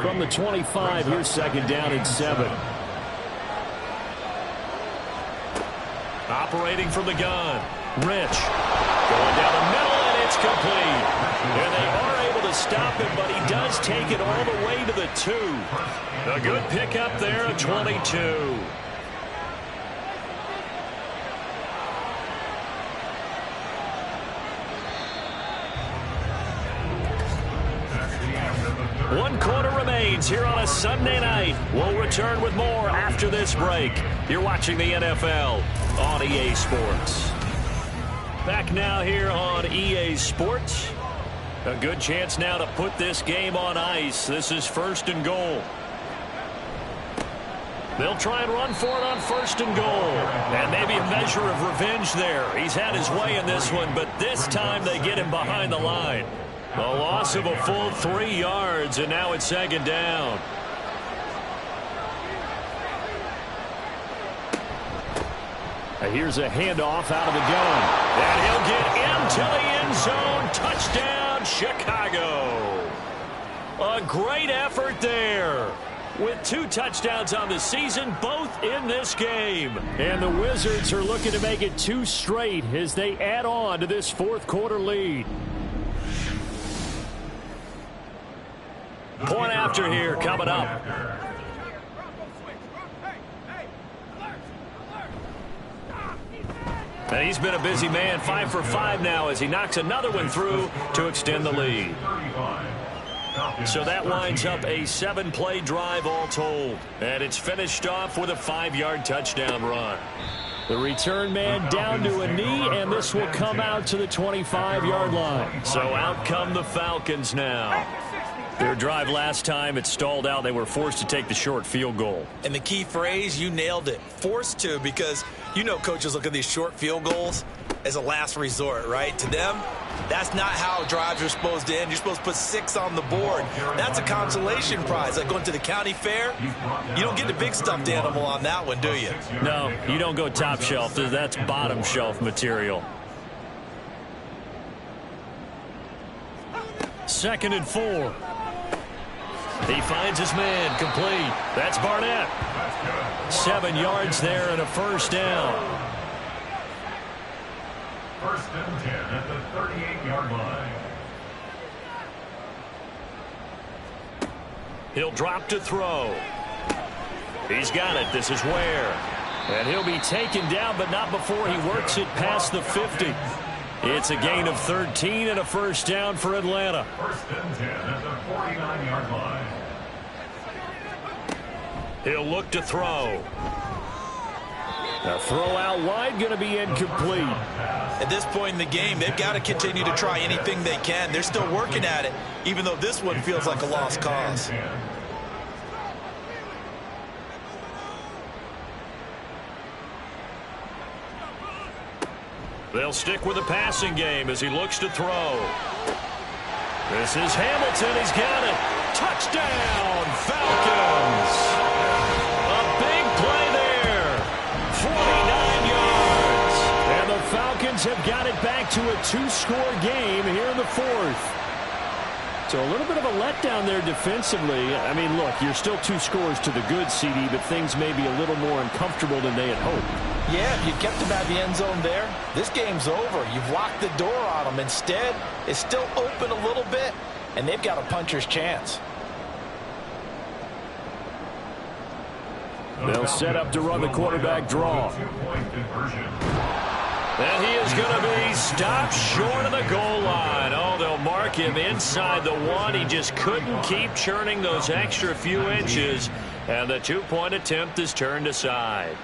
From the 25, here's 2nd down and 7. Operating from the gun, Rich. Going down the middle, and it's complete. And they are able to stop him, but he does take it all the way to the 2. A good pickup there at 22. One quarter remains here on a Sunday night. We'll return with more after this break. You're watching the NFL on EA Sports. Back now here on EA Sports. A good chance now to put this game on ice. This is 1st and goal. They'll try and run for it on 1st and goal. And maybe a measure of revenge there. He's had his way in this one, but this time they get him behind the line. A loss of a full 3 yards, and now it's 2nd down. Here's a handoff out of the gun. And he'll get into the end zone. Touchdown, Chicago. A great effort there. With 2 touchdowns on the season, both in this game. And the Wizards are looking to make it 2 straight as they add on to this 4th quarter lead. Point after here coming up. And he's been a busy man, 5 for 5 now as he knocks another one through to extend the lead. So that winds up a 7-play drive all told. And it's finished off with a 5-yard touchdown run. The return man down to a knee, and this will come out to the 25-yard line. So out come the Falcons now. Their drive last time, it stalled out. They were forced to take the short field goal. And the key phrase, you nailed it, forced to, because you know coaches look at these short field goals as a last resort, right? To them, that's not how drives are supposed to end. You're supposed to put 6 on the board. That's a consolation prize. Like going to the county fair, you don't get the big stuffed animal on that one, do you? No, you don't go top shelf. That's bottom shelf material. 2nd and 4. He finds his man, complete. That's Barnett. 7 yards there and a first down. 1st and 10 at the 38-yard line. He'll drop to throw. He's got it. This is Ware. And he'll be taken down, but not before he works it past the 50. It's a gain of 13 and a first down for Atlanta. 1st and 10 at the 49-yard line. He'll look to throw. A throw out wide, going to be incomplete. At this point in the game, they've got to continue to try anything they can. They're still working at it, even though this one feels like a lost cause. They'll stick with the passing game as he looks to throw. This is Hamilton. He's got it. Touchdown, Falcons. A big play there. 49 yards. And the Falcons have got it back to a 2-score game here in the 4th. So a little bit of a letdown there defensively. I mean, look, you're still 2 scores to the good, CD, but things may be a little more uncomfortable than they had hoped. Yeah, if you kept them out of the end zone there, this game's over. You've locked the door on them. Instead, it's still open a little bit, and they've got a puncher's chance. They'll set up to run the quarterback draw. And he is going to be stopped short of the goal line. Oh, they'll mark him inside the 1. He just couldn't keep churning those extra few inches, and the 2-point attempt is turned aside.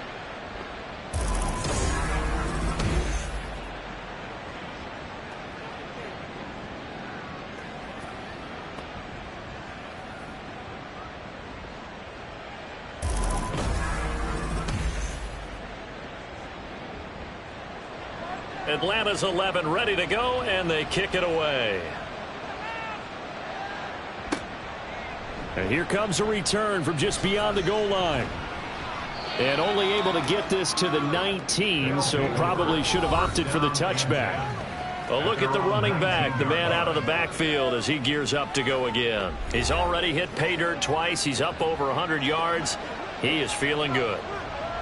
Atlanta's 11 ready to go, and they kick it away. And here comes a return from just beyond the goal line. And only able to get this to the 19, so probably should have opted for the touchback. A look at the running back, the man out of the backfield as he gears up to go again. He's already hit pay dirt twice. He's up over 100 yards. He is feeling good.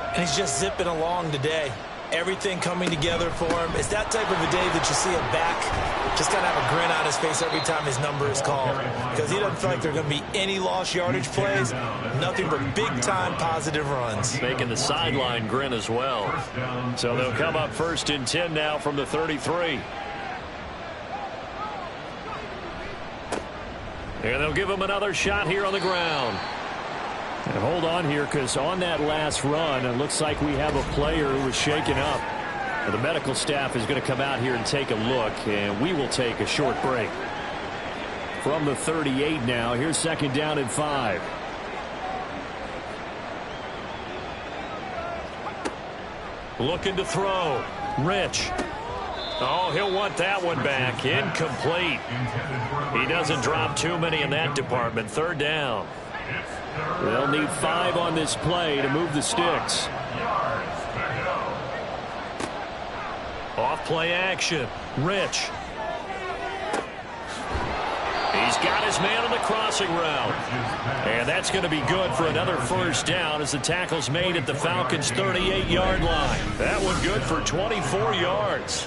And he's just zipping along today. Everything coming together for him. It's that type of a day that you see a back just kind of have a grin on his face every time his number is called, because he doesn't feel like there are going to be any lost yardage plays, nothing but big-time positive runs. Making the sideline grin as well. So they'll come up 1st and 10 now from the 33. And they'll give him another shot here on the ground. And hold on here, because on that last run, it looks like we have a player who was shaken up. And the medical staff is going to come out here and take a look, and we will take a short break. From the 38 now, here's 2nd down and 5. Looking to throw. Rich. Oh, he'll want that one back. Incomplete. He doesn't drop too many in that department. 3rd down. They'll need 5 on this play to move the sticks. Off play action. Rich. He's got his man on the crossing route. And that's going to be good for another first down as the tackle's made at the Falcons' 38-yard line. That one good for 24 yards.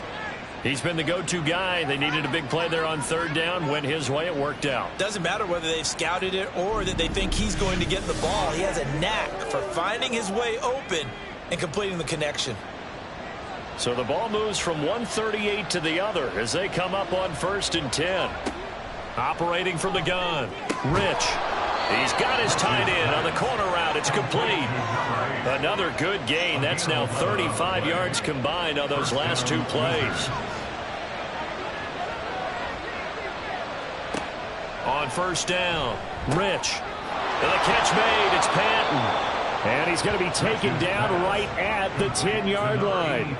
He's been the go-to guy. They needed a big play there on third down. Went his way. It worked out. Doesn't matter whether they've scouted it or that they think he's going to get the ball. He has a knack for finding his way open and completing the connection. So the ball moves from 138 to the other as they come up on 1st and 10. Operating from the gun. Rich. He's got his tight end on the corner route. It's complete. Another good gain. That's now 35 yards combined on those last 2 plays. On 1st down, Rich. And the catch made. It's Patton. And he's going to be taken down right at the 10-yard line.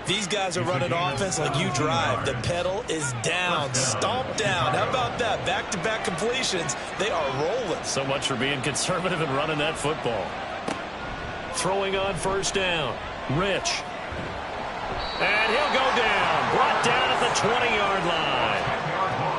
These guys are running offense like you drive. The pedal is down, stomped down. How about that? Back-to-back completions. They are rolling. So much for being conservative and running that football. Throwing on 1st down. Rich. And he'll go down. Brought down at the 20-yard line.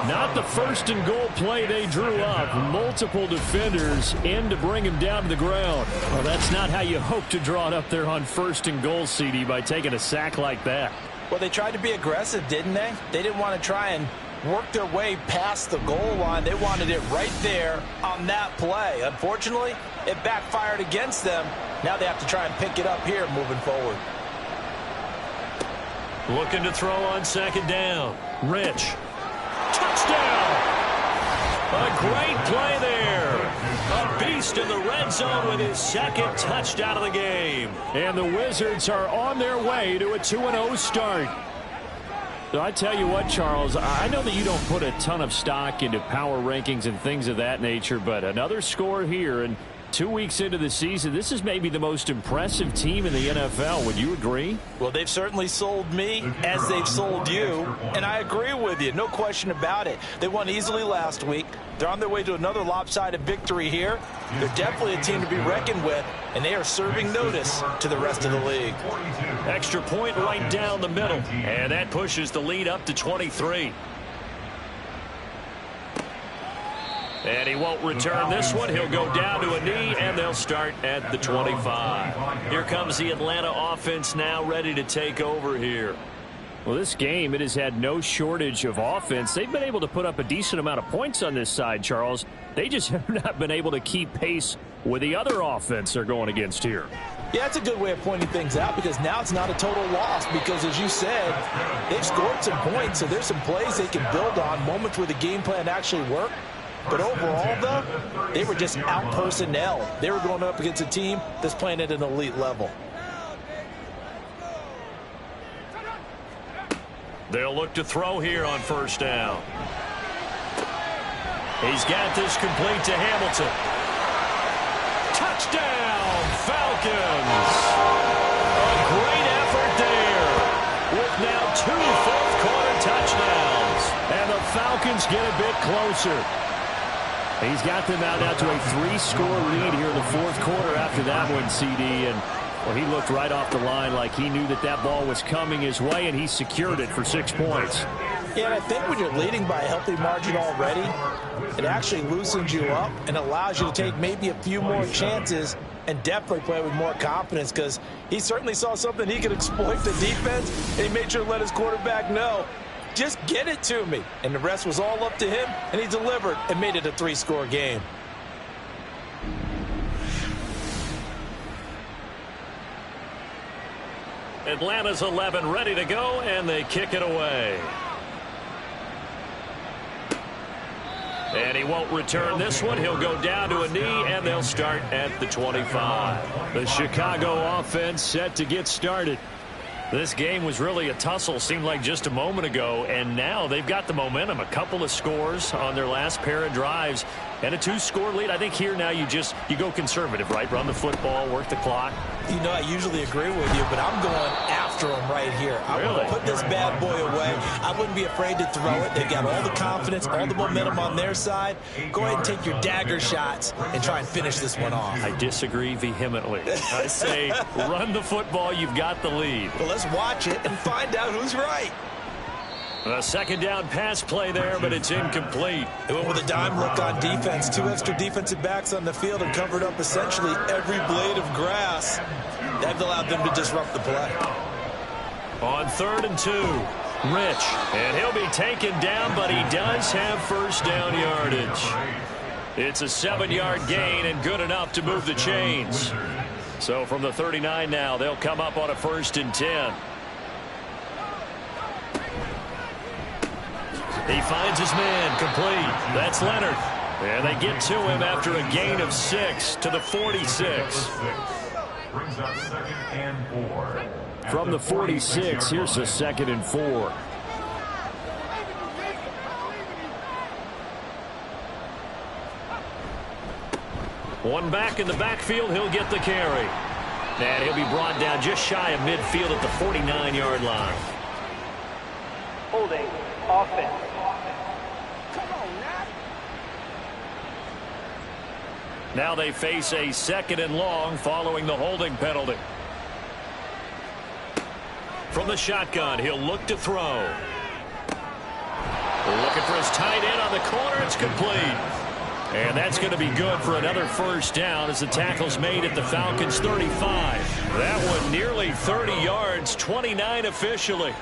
Not the 1st and goal play they drew up. Multiple defenders in to bring him down to the ground. Well, that's not how you hope to draw it up there on 1st and goal, CD, by taking a sack like that. Well, they tried to be aggressive, didn't they? They didn't want to try and work their way past the goal line. They wanted it right there on that play. Unfortunately, it backfired against them. Now they have to try and pick it up here moving forward. Looking to throw on 2nd down. Rich. Touchdown! A great play there. A beast in the red zone with his 2nd touchdown of the game. And the Wizards are on their way to a 2-0 start. So I tell you what, Charles, I know that you don't put a ton of stock into power rankings and things of that nature, but another score here, and 2 weeks into the season, this is maybe the most impressive team in the NFL. Would you agree? Well, they've certainly sold me as they've sold you, and I agree with you. No question about it. They won easily last week. They're on their way to another lopsided victory here. They're definitely a team to be reckoned with, and they are serving notice to the rest of the league. Extra point right down the middle, and that pushes the lead up to 23. And he won't return this one. He'll go down to a knee, and they'll start at the 25. Here comes the Atlanta offense now ready to take over here. Well, this game, it has had no shortage of offense. They've been able to put up a decent amount of points on this side, Charles. They just have not been able to keep pace with the other offense they're going against here. Yeah, that's a good way of pointing things out because now it's not a total loss because, as you said, they've scored some points, so there's some plays they can build on, moments where the game plan actually worked. But overall, though, they were just out personnel. They were going up against a team that's playing at an elite level. They'll look to throw here on 1st down. He's got this complete to Hamilton. Touchdown, Falcons! A great effort there with now 2 fourth-quarter touchdowns. And the Falcons get a bit closer. He's got them out now to a 3-score lead here in the 4th quarter after that one, CD. And well, he looked right off the line like he knew that that ball was coming his way, and he secured it for 6 points. Yeah, and I think when you're leading by a healthy margin already, it actually loosens you up and allows you to take maybe a few more chances and definitely play with more confidence because he certainly saw something he could exploit the defense, and he made sure to let his quarterback know, just get it to me. And the rest was all up to him, and he delivered and made it a 3-score game. Atlanta's 11 ready to go, and they kick it away. And he won't return this one. He'll go down to a knee, and they'll start at the 25. The Chicago offense set to get started. This game was really a tussle, seemed like just a moment ago, and now they've got the momentum. A couple of scores on their last pair of drives and a 2-score lead. I think here now you go conservative, right? Run the football, work the clock. You know, I usually agree with you, but I'm going after them right here. I want to put this bad boy away. I wouldn't be afraid to throw it. They've got all the confidence, all the momentum on their side. Go ahead and take your dagger shots and try and finish this one off. I disagree vehemently. I say run the football. You've got the lead. Well, let's watch it and find out who's right. A 2nd down pass play there, but it's incomplete. They went with a dime look on defense. 2 extra defensive backs on the field and covered up essentially every blade of grass. That allowed them to disrupt the play. On 3rd and 2, Rich, and he'll be taken down, but he does have first down yardage. It's a 7-yard gain and good enough to move the chains. So from the 39 now, they'll come up on a 1st and 10. He finds his man, complete. That's Leonard. And they get to him after a gain of 6 to the 46. Brings up 2nd and 4. From the 46, here's a 2nd and 4. One back in the backfield, he'll get the carry. And he'll be brought down just shy of midfield at the 49-yard line. Holding, offense. Now they face a 2nd and long following the holding penalty. From the shotgun, he'll look to throw. Looking for his tight end on the corner. It's complete. And that's going to be good for another first down as the tackle's made at the Falcons' 35. That one nearly 30 yards, 29 officially.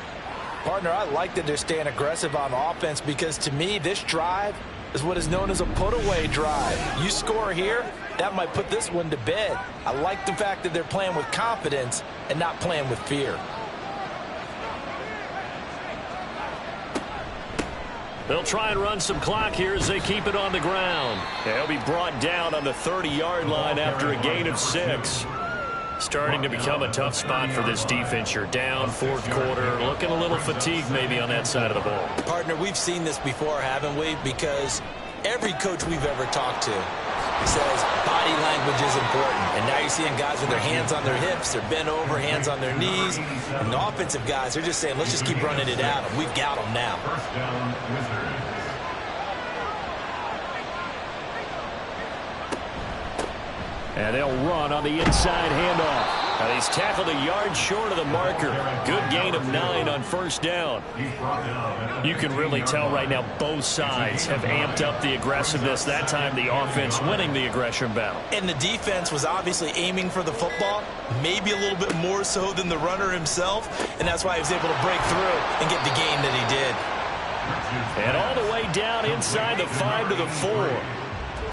Partner, I like that they're staying aggressive on offense because to me, this drive is what is known as a put-away drive. You score here, that might put this one to bed. I like the fact that they're playing with confidence and not playing with fear. They'll try and run some clock here as they keep it on the ground. They'll be brought down on the 30-yard line after a gain of 6. Starting to become a tough spot for this defense. You're down 4th quarter, looking a little fatigued maybe on that side of the ball. Partner, we've seen this before, haven't we? Because every coach we've ever talked to says body language is important. And now you're seeing guys with their hands on their hips, they're bent over, hands on their knees. And the offensive guys, they're just saying, let's just keep running it at them. We've got them now. First down, Wizards. And they'll run on the inside handoff. And he's tackled a yard short of the marker. Good gain of 9 on first down. You can really tell right now both sides have amped up the aggressiveness. That time the offense winning the aggression battle. And the defense was obviously aiming for the football, maybe a little bit more so than the runner himself. And that's why he was able to break through and get the gain that he did. And all the way down inside the 5 to the 4.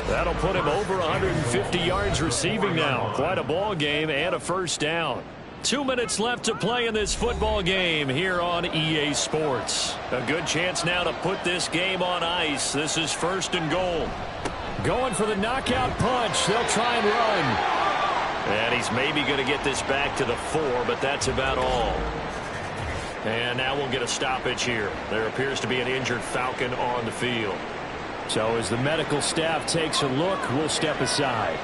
That'll put him over 150 yards receiving now. Quite a ball game and a first down. 2 minutes left to play in this football game here on EA Sports. A good chance now to put this game on ice. This is 1st and goal. Going for the knockout punch. They'll try and run. And he's maybe going to get this back to the 4, but that's about all. And now we'll get a stoppage here. There appears to be an injured Falcon on the field. So as the medical staff takes a look, we'll step aside.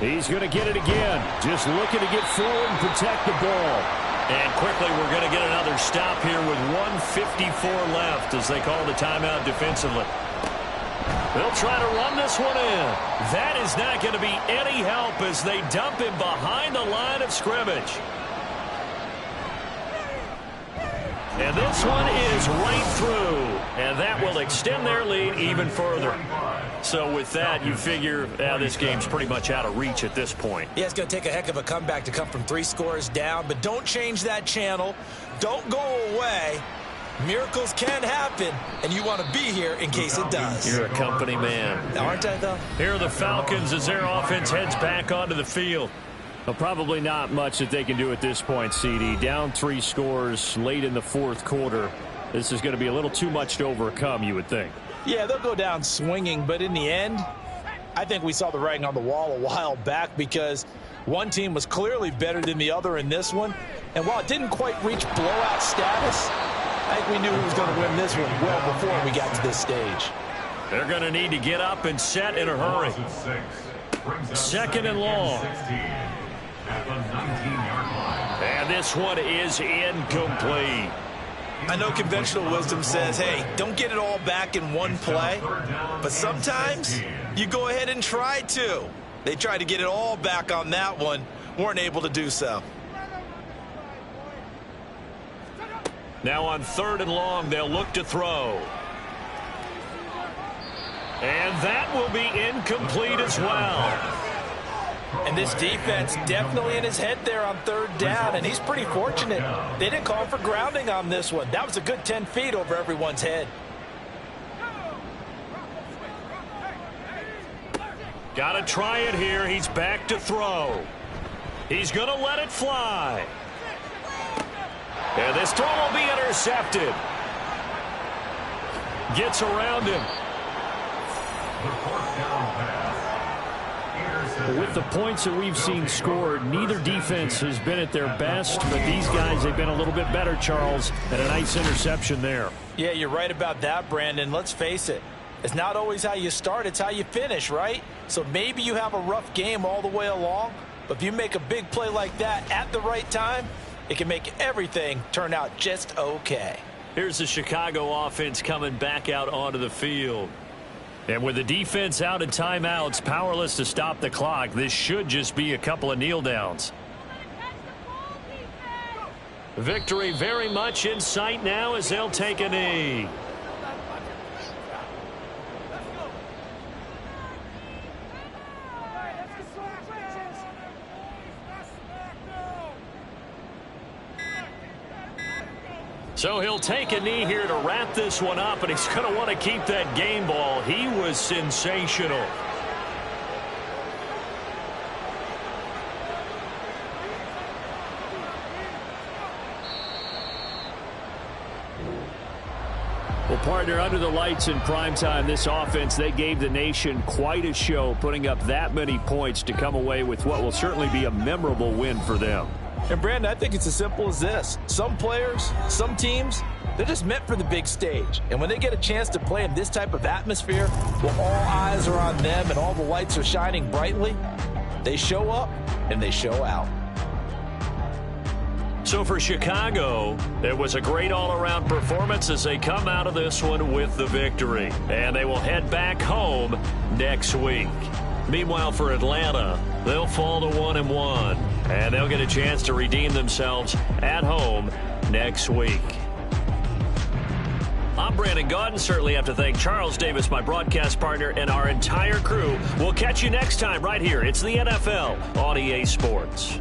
He's going to get it again. Just looking to get forward and protect the ball. And quickly we're going to get another stop here with 1:54 left as they call the timeout defensively. They'll try to run this one in. That is not going to be any help as they dump him behind the line of scrimmage. And this one is right through. And that will extend their lead even further. So with that, you figure this game's pretty much out of reach at this point. Yeah, it's going to take a heck of a comeback to come from 3 scores down. But don't change that channel. Don't go away. Miracles can happen, and you want to be here in case it does. You're a company man. Aren't I, though? Here are the Falcons as their offense heads back onto the field. Well, probably not much that they can do at this point, CD. Down 3 scores late in the 4th quarter. This is going to be a little too much to overcome, you would think. Yeah, they'll go down swinging, but in the end, I think we saw the writing on the wall a while back because one team was clearly better than the other in this one. And while it didn't quite reach blowout status, I think we knew who was going to win this one well before we got to this stage. They're going to need to get up and set in a hurry. 2nd and long. At the 19-yard line. And this one is incomplete. I know conventional wisdom says, hey, don't get it all back in one play. But sometimes you go ahead and try to. They tried to get it all back on that one. Weren't able to do so. Now on 3rd and long, they'll look to throw. And that will be incomplete as well. And this defense definitely in his head there on third down, and he's pretty fortunate. They didn't call him for grounding on this one. That was a good 10 feet over everyone's head. Got to try it here. He's back to throw. He's going to let it fly. And this throw will be intercepted. Gets around him. The fourth down pass. With the points that we've seen scored, neither defense has been at their best, but these guys have been a little bit better, Charles, and a nice interception there. Yeah, you're right about that, Brandon. Let's face it. It's not always how you start, it's how you finish, right? So maybe you have a rough game all the way along, but if you make a big play like that at the right time, it can make everything turn out just okay. Here's the Chicago offense coming back out onto the field. And with the defense out in timeouts, powerless to stop the clock, this should just be a couple of kneel downs. Victory very much in sight now as they'll take a knee. So he'll take a knee here to wrap this one up, and he's going to want to keep that game ball. He was sensational. Well, partner, under the lights in primetime, this offense, they gave the nation quite a show, putting up that many points to come away with what will certainly be a memorable win for them. And, Brandon, I think it's as simple as this. Some players, some teams, they're just meant for the big stage. And when they get a chance to play in this type of atmosphere, where all eyes are on them and all the lights are shining brightly, they show up and they show out. So for Chicago, it was a great all-around performance as they come out of this one with the victory. And they will head back home next week. Meanwhile, for Atlanta, they'll fall to 1-1, and they'll get a chance to redeem themselves at home next week. I'm Brandon Gaudin. Certainly have to thank Charles Davis, my broadcast partner, and our entire crew. We'll catch you next time right here. It's the NFL on EA Sports.